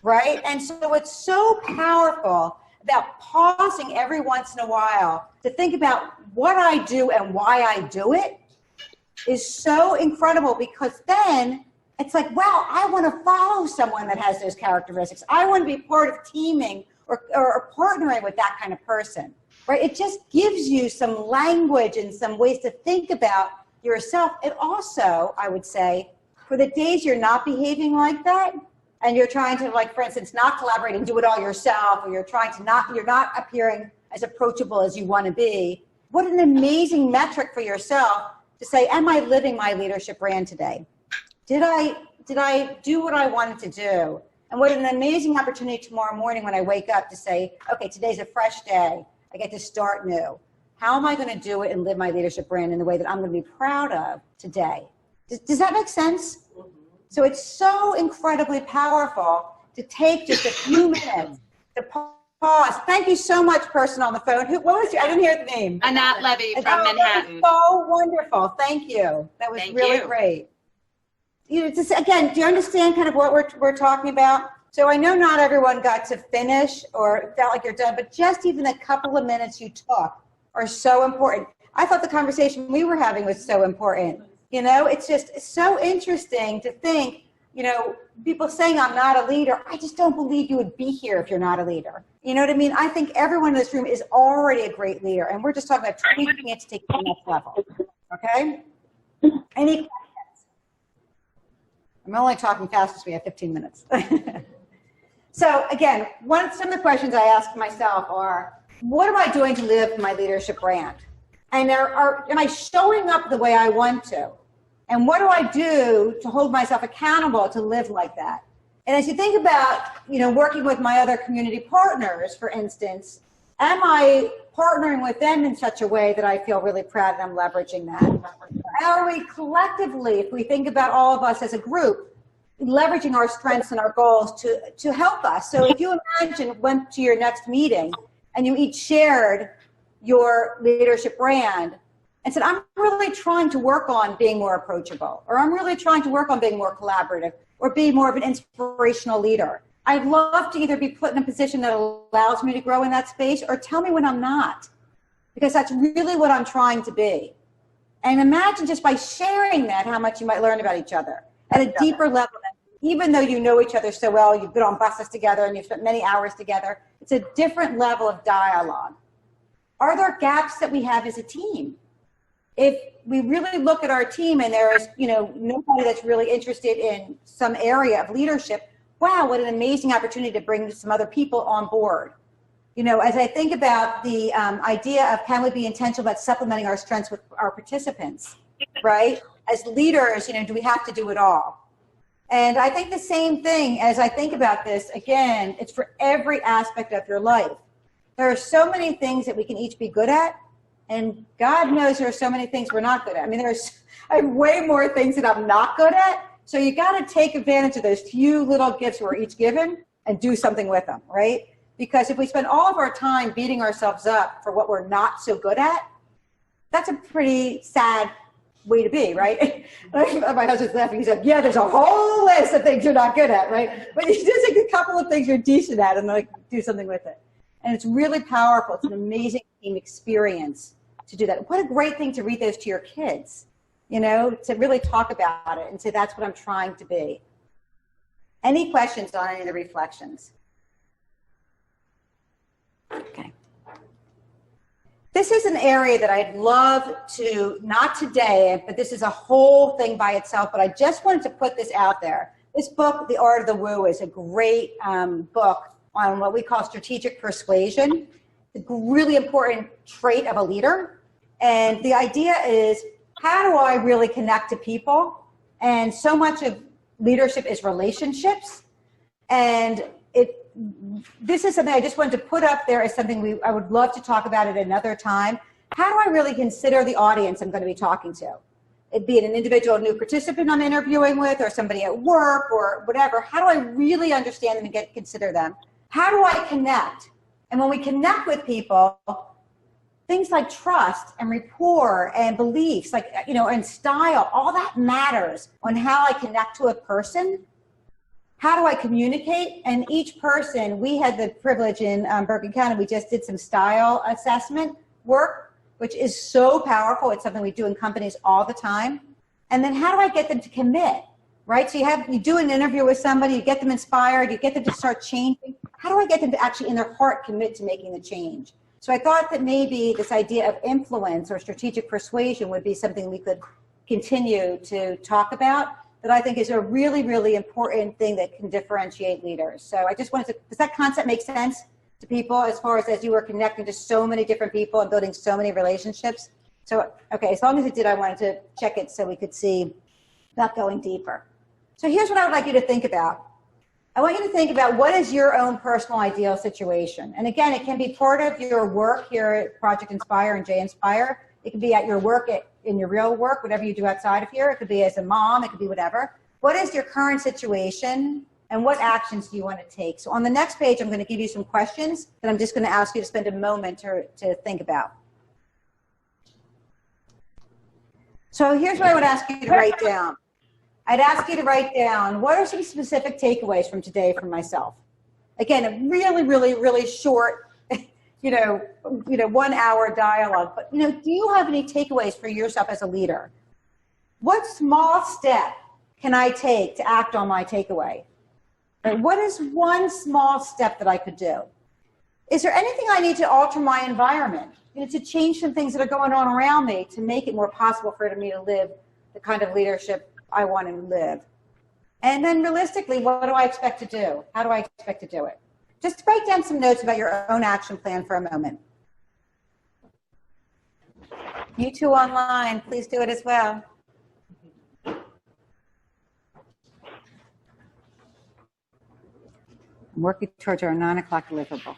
right? And so it's so powerful about pausing every once in a while to think about what I do and why I do it is so incredible, because then it's like, wow, I want to follow someone that has those characteristics. I want to be part of teaming or partnering with that kind of person, right? It just gives you some language and some ways to think about yourself. It also, I would say, for the days you're not behaving like that, and you're trying to, like, for instance, not collaborate and do it all yourself, or you're trying to you're not appearing as approachable as you want to be, what an amazing metric for yourself to say, am I living my leadership brand today? Did I do what I wanted to do? And what an amazing opportunity tomorrow morning when I wake up to say, okay, today's a fresh day. I get to start new. How am I going to do it and live my leadership brand in the way that I'm going to be proud of today? Does that make sense? So it's so incredibly powerful to take just a few minutes to pause. Thank you so much, person on the phone. What was your, I didn't hear the name. Annette Levy from Manhattan. That was so wonderful. Thank you. That was really great. You know, just, again, do you understand kind of what we're talking about? So I know not everyone got to finish or felt like you're done, but just even a couple of minutes you took are so important. I thought the conversation we were having was so important. You know, it's so interesting to think, you know, people saying I'm not a leader. I just don't believe you would be here if you're not a leader. You know what I mean? I think everyone in this room is already a great leader, and we're just talking about tweaking it to take it to the next level. Okay? Any questions? I'm only talking fast because we have 15 minutes. So again, some of the questions I ask myself are, what am I doing to live my leadership brand? And am I showing up the way I want to? And what do I do to hold myself accountable to live like that? And as you think about, you know, working with my other community partners, for instance, am I partnering with them in such a way that I feel really proud and I'm leveraging that? Are we collectively, if we think about all of us as a group, leveraging our strengths and our goals to help us? So if you imagine went to your next meeting and you each shared your leadership brand and said, I'm really trying to work on being more approachable, or I'm really trying to work on being more collaborative, or be more of an inspirational leader. I'd love to either be put in a position that allows me to grow in that space, or tell me when I'm not, because that's really what I'm trying to be. And imagine just by sharing that, how much you might learn about each other at a deeper level. Even though you know each other so well, you've been on buses together and you've spent many hours together, it's a different level of dialogue. Are there gaps that we have as a team? If we really look at our team and there is, you know, nobody that's really interested in some area of leadership, wow, what an amazing opportunity to bring some other people on board. You know, as I think about the idea of can we be intentional about supplementing our strengths with our participants, right? As leaders, you know, do we have to do it all? And I think the same thing as I think about this, again, it's for every aspect of your life. There are so many things that we can each be good at, and God knows there are so many things we're not good at. I mean, I have way more things that I'm not good at, so you got to take advantage of those few little gifts we're each given and do something with them, right? Because if we spend all of our time beating ourselves up for what we're not so good at, that's a pretty sad way to be, right? My husband's laughing. He said, yeah, there's a whole list of things you're not good at, right? But you just take a couple of things you're decent at and like do something with it. And it's really powerful. It's an amazing team experience to do that. What a great thing to read those to your kids, you know, to really talk about it and say, that's what I'm trying to be. Any questions on any of the reflections? Okay. This is an area that I'd love to, not today, but this is a whole thing by itself, but I just wanted to put this out there. This book, The Art of the Woo, is a great book on what we call strategic persuasion. It's a really important trait of a leader. And the idea is, how do I really connect to people? And so much of leadership is relationships. And this is something I just wanted to put up there as something I would love to talk about at another time. how do I really consider the audience I'm going to be talking to? It be it an individual new participant I'm interviewing with, or somebody at work, or whatever. How do I really understand them and consider them? How do I connect? And when we connect with people, things like trust and rapport and beliefs, like, you know, and style, all that matters on how I connect to a person. How do I communicate? And each person, we had the privilege in Bergen County, we just did some style assessment work, which is so powerful. It's something we do in companies all the time. And then how do I get them to commit, right? So you do an interview with somebody, you get them inspired, you get them to start changing. How do I get them to actually in their heart commit to making the change? So I thought that maybe this idea of influence or strategic persuasion would be something we could continue to talk about, that I think is a really, really important thing that can differentiate leaders. So I just wanted to, does that concept make sense to people as far as you were connecting to so many different people and building so many relationships? So, okay, as long as it did, I wanted to check it so we could see about going deeper. So here's what I would like you to think about. I want you to think about what is your own personal ideal situation. And again, it can be part of your work here at Project Inspire and J Inspire. It can be at your work, in your real work, whatever you do outside of here. It could be as a mom, it could be whatever. What is your current situation and what actions do you want to take? So on the next page, I'm going to give you some questions that I'm just going to ask you to spend a moment to think about. So here's what I would ask you to write down. I'd ask you to write down, what are some specific takeaways from today from myself? Again, a really, really, really short, 1 hour dialogue, but, do you have any takeaways for yourself as a leader? What small step can I take to act on my takeaway? Right? What is one small step that I could do? Is there anything I need to alter my environment? To change some things that are going on around me to make it more possible for me to live the kind of leadership I want to live? And then realistically, what do I expect to do? How do I expect to do it? Just write down some notes about your own action plan for a moment. You two online, please do it as well. I'm working towards our 9 o'clock deliverable.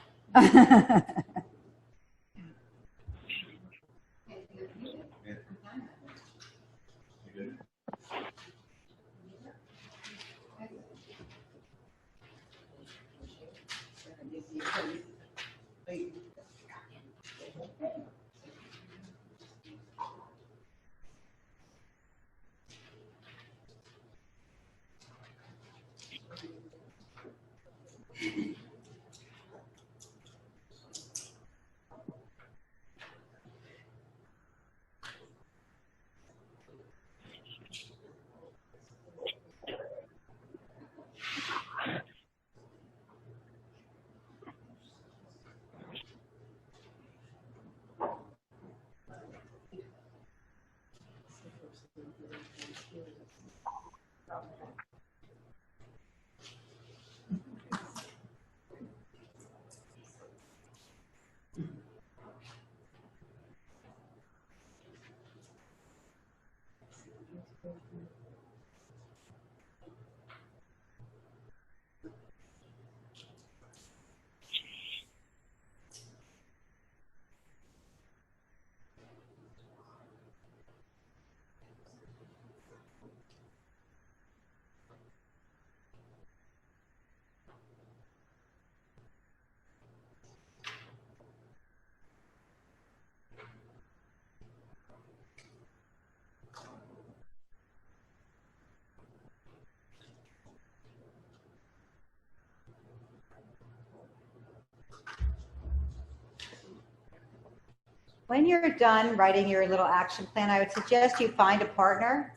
When you're done writing your little action plan, I would suggest you find a partner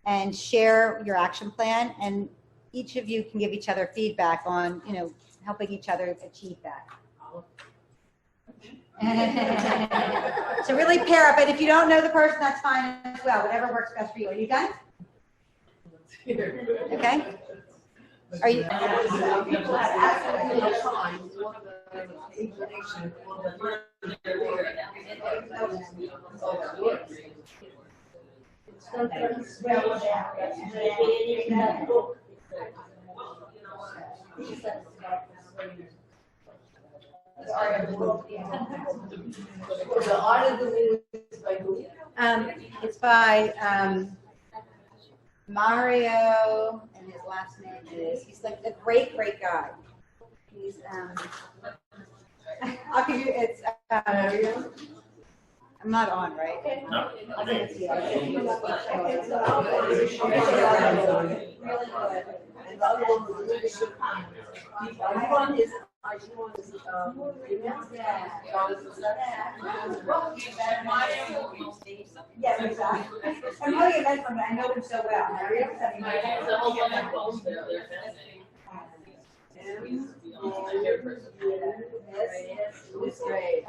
and share your action plan, and each of you can give each other feedback on, helping each other achieve that. So really pair up, and if you don't know the person, that's fine as well, whatever works best for you. Are you done? Okay. Are you? The Art of the Leader is by who? It's by Mario, and his last name he's like a great guy. He's, I'll give you, it's, I'm not on, right? No. Yeah, exactly. I'm really a mentor, but I know him so well. It's great.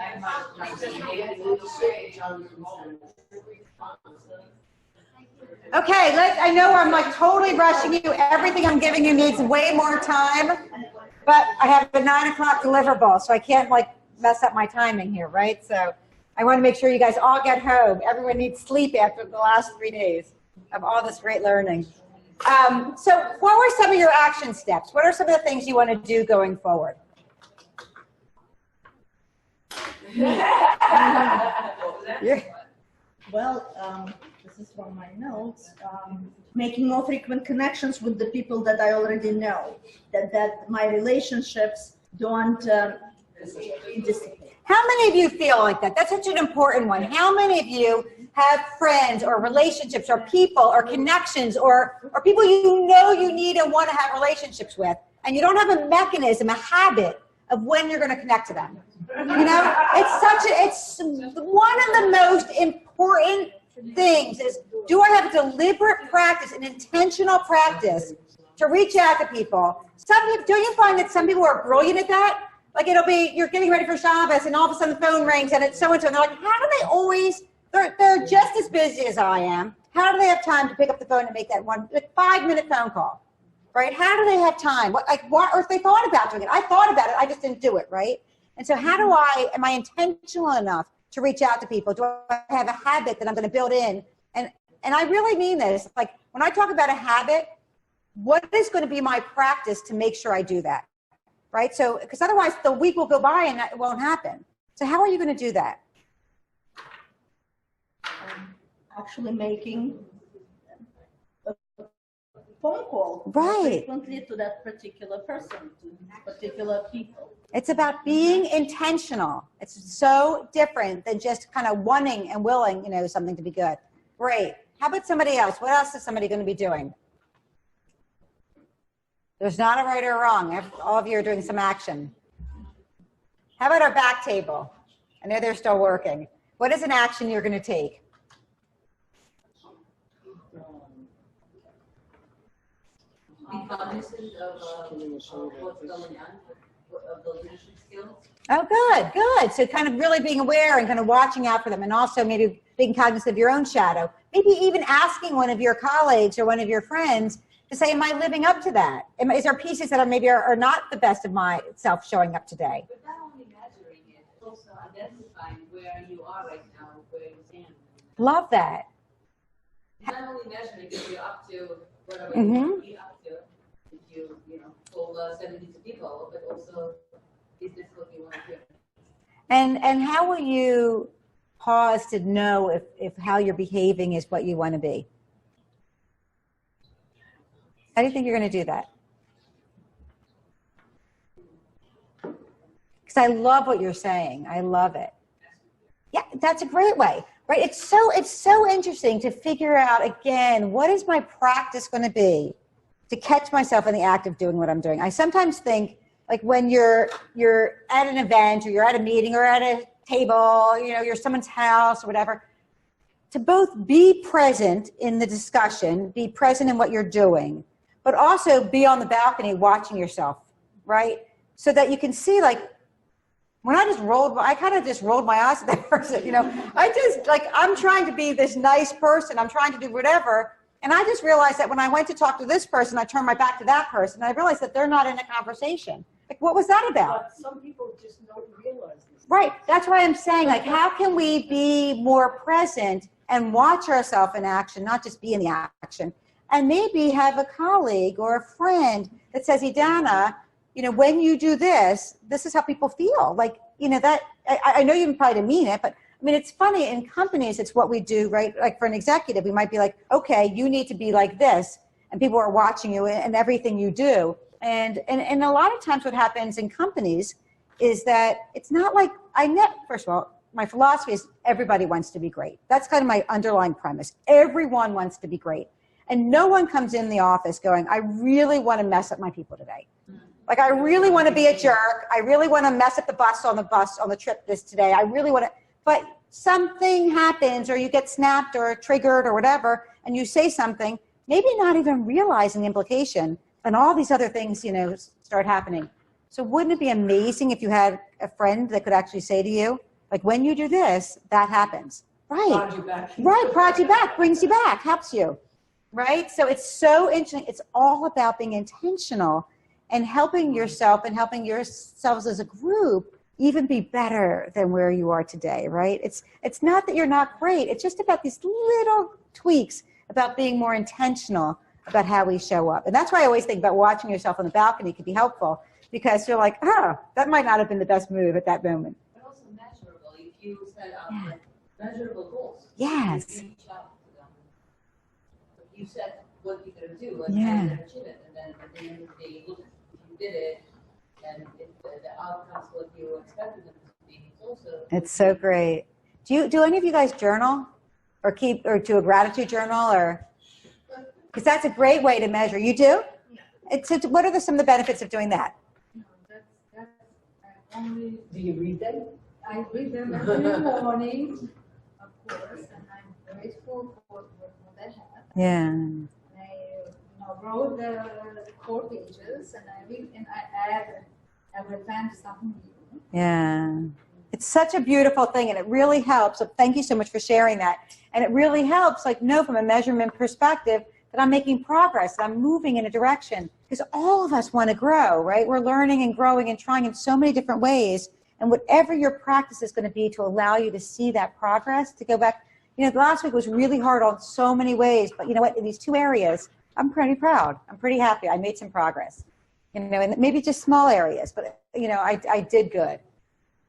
Okay, I know I'm like totally rushing you. Everything I'm giving you needs way more time, but I have a 9 o'clock deliverable, so I can't like mess up my timing here, right? So I want to make sure you guys all get home. Everyone needs sleep after the last 3 days of all this great learning. So what were some of your action steps? What are some of the things you want to do going forward? Well, this is from my notes. Making more frequent connections with the people that I already know. That my relationships don't dissipate. How many of you feel like that? That's such an important one. How many of you have friends or relationships or people or connections or people you know you need and want to have relationships with, and you don't have a mechanism, a habit of when you're going to connect to them? You know, it's one of the most important things is, do I have a deliberate practice, an intentional practice to reach out to people? Don't you find that some people are brilliant at that? Like it'll be, you're getting ready for Shabbos and all of a sudden the phone rings and it's so-and-so. And they're like, how do they always, they're just as busy as I am. How do they have time to pick up the phone and make that one, like 5-minute phone call, right? How do they have time? Or if they thought about doing it. I thought about it, I just didn't do it, right? And so am I intentional enough to reach out to people? Do I have a habit that I'm going to build in? And I really mean this. Like when I talk about a habit, what is going to be my practice to make sure I do that? Right? So, because otherwise the week will go by and it won't happen. So how are you going to do that? Actually making a phone call frequently to that particular person, to particular people. It's about being intentional. It's so different than just kind of wanting and willing, something to be good. Great. How about somebody else? What else is somebody going to be doing? There's not a right or wrong. All of you are doing some action. How about our back table? I know they're still working. What is an action you're going to take? Be cognizant of what's going on, of the leadership skills. Oh, good. So kind of really being aware and kind of watching out for them, and also maybe being cognizant of your own shadow. Maybe even asking one of your colleagues or one of your friends to say, am I living up to that? Is there pieces that are not the best of myself showing up today? But not only measuring it, also identifying where you are right now, where you stand. Love that. Not only measuring if you're up to whatever you want to be up to, if you told 70 people, but also is this what you want to do? And how will you pause to know if how you're behaving is what you want to be? How do you think you're going to do that? Because I love what you're saying. I love it. Yeah, that's a great way, right? It's so interesting to figure out, again, what is my practice going to be to catch myself in the act of doing what I'm doing. I sometimes think, like when you're at an event or you're at a meeting or at a table, you're someone's house or whatever, to both be present in the discussion, be present in what you're doing, but also be on the balcony watching yourself, right? So that you can see, like, when I kind of just rolled my eyes at that person, I'm trying to be this nice person, I'm trying to do whatever, and I just realized that when I went to talk to this person, I turned my back to that person, and I realized that they're not in a conversation. Like, what was that about? But some people just don't realize this. Right, that's why I'm saying, like, how can we be more present and watch ourselves in action, not just be in the action? And maybe have a colleague or a friend that says, Edana, when you do this, this is how people feel. Like, that, I know you probably didn't mean it, but I mean, it's funny, in companies, it's what we do, right? Like for an executive, we might be like, okay, you need to be like this, and people are watching you and everything you do. And a lot of times what happens in companies is that it's not like, first of all, my philosophy is everybody wants to be great. That's kind of my underlying premise. Everyone wants to be great. And no one comes in the office going, I really want to mess up my people today. Like, I really want to be a jerk. I really want to mess up the bus on the trip today. I really want to, but something happens, or you get snapped or triggered or whatever, and you say something, maybe not even realizing the implication, and all these other things, you know, start happening. So wouldn't it be amazing if you had a friend that could actually say to you, like, when you do this, that happens. Right. Prod you back. Right. Prod you back, brings you back, helps you. Right. So it's so interesting. It's all about being intentional and helping yourself and helping yourselves as a group even be better than where you are today. Right. It's not that you're not great. It's just about these little tweaks about being more intentional about how we show up. And that's why I always think about watching yourself on the balcony could be helpful, because you're like, that might not have been the best move at that moment. But also measurable. If you set up measurable goals, Yes. you reach out to them. You set what you're going to do and Yeah. how you're going to achieve it. And then at the end of the day, look, if you did it, and if the outcome's what you expected them to be, it's also. It's so great. Do any of you guys journal or do a gratitude journal, or? Because that's a great way to measure. You do? What are some of the benefits of doing that? That's only, Do you read them? I read them every morning, of course, and I'm grateful for what I have. Yeah. And I wrote the 4 pages, and I read and I add every time something new. Yeah. It's such a beautiful thing, and it really helps. So thank you so much for sharing that. And it really helps, like, know from a measurement perspective that I'm making progress, that I'm moving in a direction. Because all of us want to grow, right? We're learning and growing and trying in so many different ways. And whatever your practice is going to be to allow you to see that progress, to go back. You know, last week was really hard on so many ways, but you know what? In these 2 areas, I'm pretty proud. I'm pretty happy. I made some progress. You know, and maybe just small areas, but you know, I did good.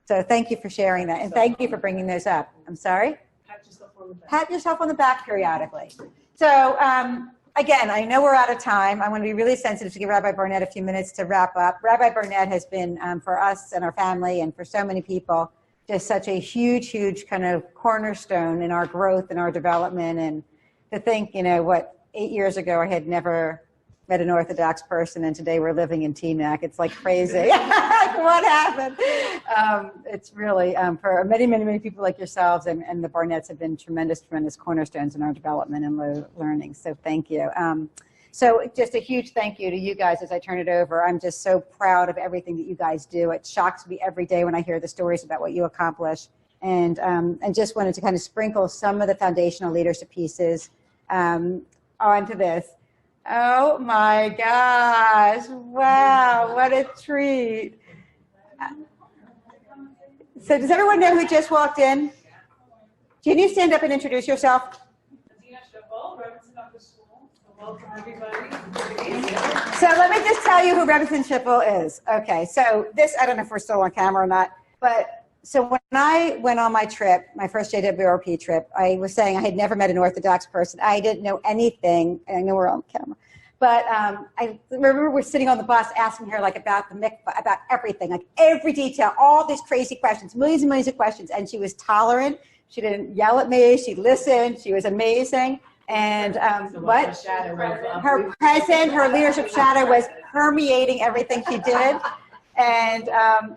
So thank you for sharing that, and thank you for bringing those up. I'm sorry? Pat yourself on the back. Pat yourself on the back periodically. So again, I know we're out of time. I want to be really sensitive to give Rabbi Barnett a few minutes to wrap up. Rabbi Barnett has been, for us and our family and for so many people, just such a huge, huge kind of cornerstone in our growth and our development. And to think, you know, 8 years ago I had never met an Orthodox person, and today we're living in Teaneck. It's like crazy. What happened? It's really, for many, many, many people like yourselves and the Barnetts have been tremendous, tremendous cornerstones in our development and learning. So thank you. So just a huge thank you to you guys as I turn it over. I'm just so proud of everything that you guys do. It shocks me every day when I hear the stories about what you accomplish. And just wanted to kind of sprinkle some of the foundational leadership pieces onto this. Oh my gosh, wow, what a treat. So does everyone know who just walked in? Can you stand up and introduce yourself? Edana of the school. Welcome everybody. So let me just tell you who Rebbetzin Schiffel is. Okay, so this, I don't know if we're still on camera or not, but so when I went on my trip, my first JWRP trip, I was saying I had never met an Orthodox person. I didn't know anything. I know we're on camera. But I remember we're sitting on the bus asking her like about the mikvah, about everything, like every detail, all these crazy questions, millions and millions of questions. And she was tolerant. She didn't yell at me. She listened. She was amazing. And her presence, her leadership shadow was permeating everything she did. And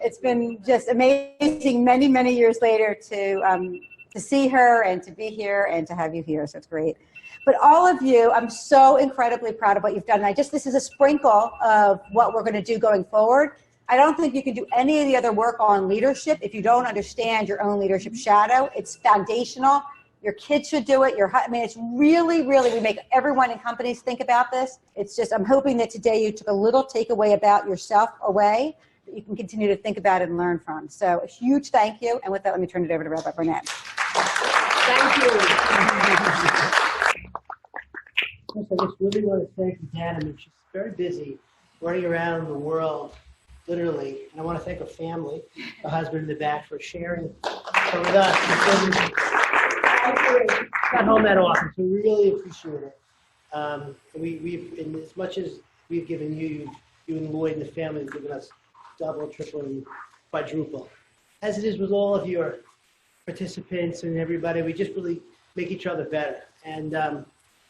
it's been just amazing many, many years later to see her and to be here and to have you here. So it's great. But all of you, I'm so incredibly proud of what you've done. And this is a sprinkle of what we're going to do going forward. I don't think you can do any of the other work on leadership if you don't understand your own leadership shadow. It's foundational. Your kids should do it. It's really, really, we make everyone in companies think about this. It's just, I'm hoping that today you took a little takeaway about yourself away that you can continue to think about and learn from. So a huge thank you. And with that, let me turn it over to Rabbi Barnett. Thank you. First, I just really want to thank Edana. I mean, she's very busy running around the world, literally. And I want to thank her family, her husband in the back, for sharing or with us. Not home that often, so we really appreciate it. We've, in as much as we've given you, you and Lloyd and the family have given us double, triple, and quadruple. As it is with all of your participants and everybody, we just really make each other better. And,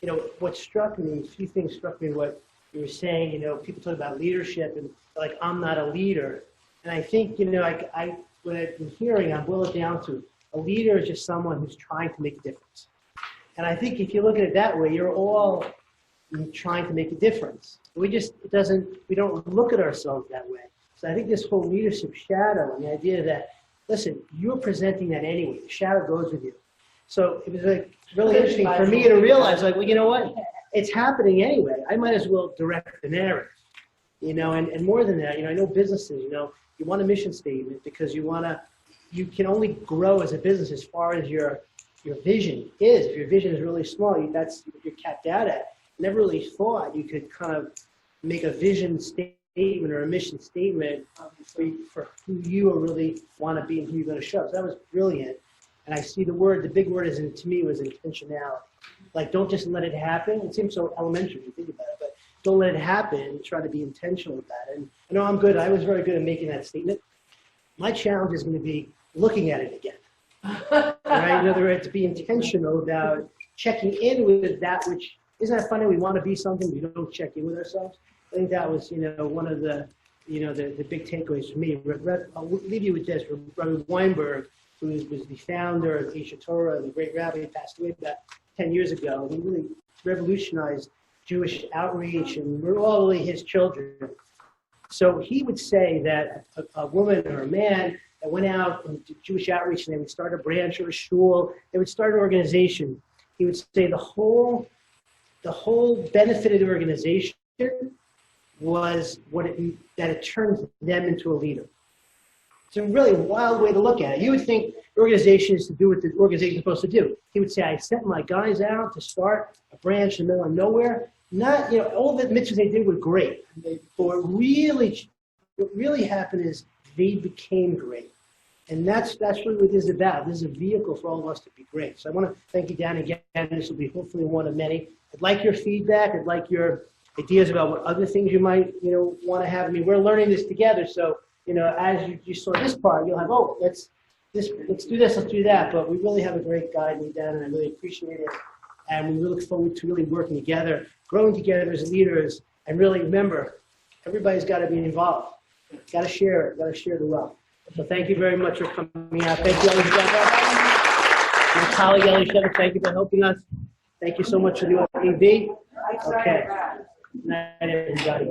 you know, what struck me, a few things struck me, what you were saying, you know, people talk about leadership and like, I'm not a leader. And I think, you know, what I've been hearing, I boil it down to, a leader is just someone who's trying to make a difference. And I think if you look at it that way, you're all trying to make a difference. We don't look at ourselves that way. So I think this whole leadership shadow and the idea that, listen, you're presenting that anyway. The shadow goes with you. So it was like really interesting for me to realize, like, well, you know what? It's happening anyway. I might as well direct the narrative, you know, and more than that, you know, I know businesses, you know, you want a mission statement because you can only grow as a business as far as your vision is. If your vision is really small, that's what you're capped out at. Never really thought you could kind of make a vision statement or a mission statement for who you really want to be and who you're going to show. So that was brilliant. And I see the big word is, to me, was intentionality. Like, don't just let it happen. It seems so elementary to think about it, but don't let it happen. Try to be intentional about it. And I know I'm good. I was very good at making that statement. My challenge is going to be looking at it again. Right? In other words, to be intentional about checking in with that which, isn't that funny? We want to be something, we don't check in with ourselves. I think that was, you know, one of the, you know, the big takeaways for me. I'll leave you with this. Rabbi Weinberg, who was the founder of Asia Torah, the great rabbi, passed away about 10 years ago. He really revolutionized Jewish outreach, and we're all really his children. So he would say that a woman or a man that went out and did Jewish outreach, and they would start a branch or a shul, they would start an organization. He would say the whole benefit of the organization was that it turned them into a leader. It's a really wild way to look at it. You would think the organization is to do what the organization is supposed to do. He would say, I sent my guys out to start a branch in the middle of nowhere. Not, you know, all the mitzvahs they did were great. But what really happened is they became great. And that's really what this is about. This is a vehicle for all of us to be great. So I want to thank you, Dan, again. This will be hopefully one of many. I'd like your feedback. I'd like your ideas about what other things you might, you know, want to have. I mean, we're learning this together. So, you know, as you saw this part, you'll have, oh, let's do this, let's do that. But we really have a great guide, Dan, and I really appreciate it. And we really look forward to really working together, growing together as leaders. And really remember, everybody's got to be involved. Got to share it. Got to share the wealth. So thank you very much for coming out. Thank you, my colleague Ellie Shepherd. Thank you for helping us. Thank you so much for the TV. Okay. Good night, everybody.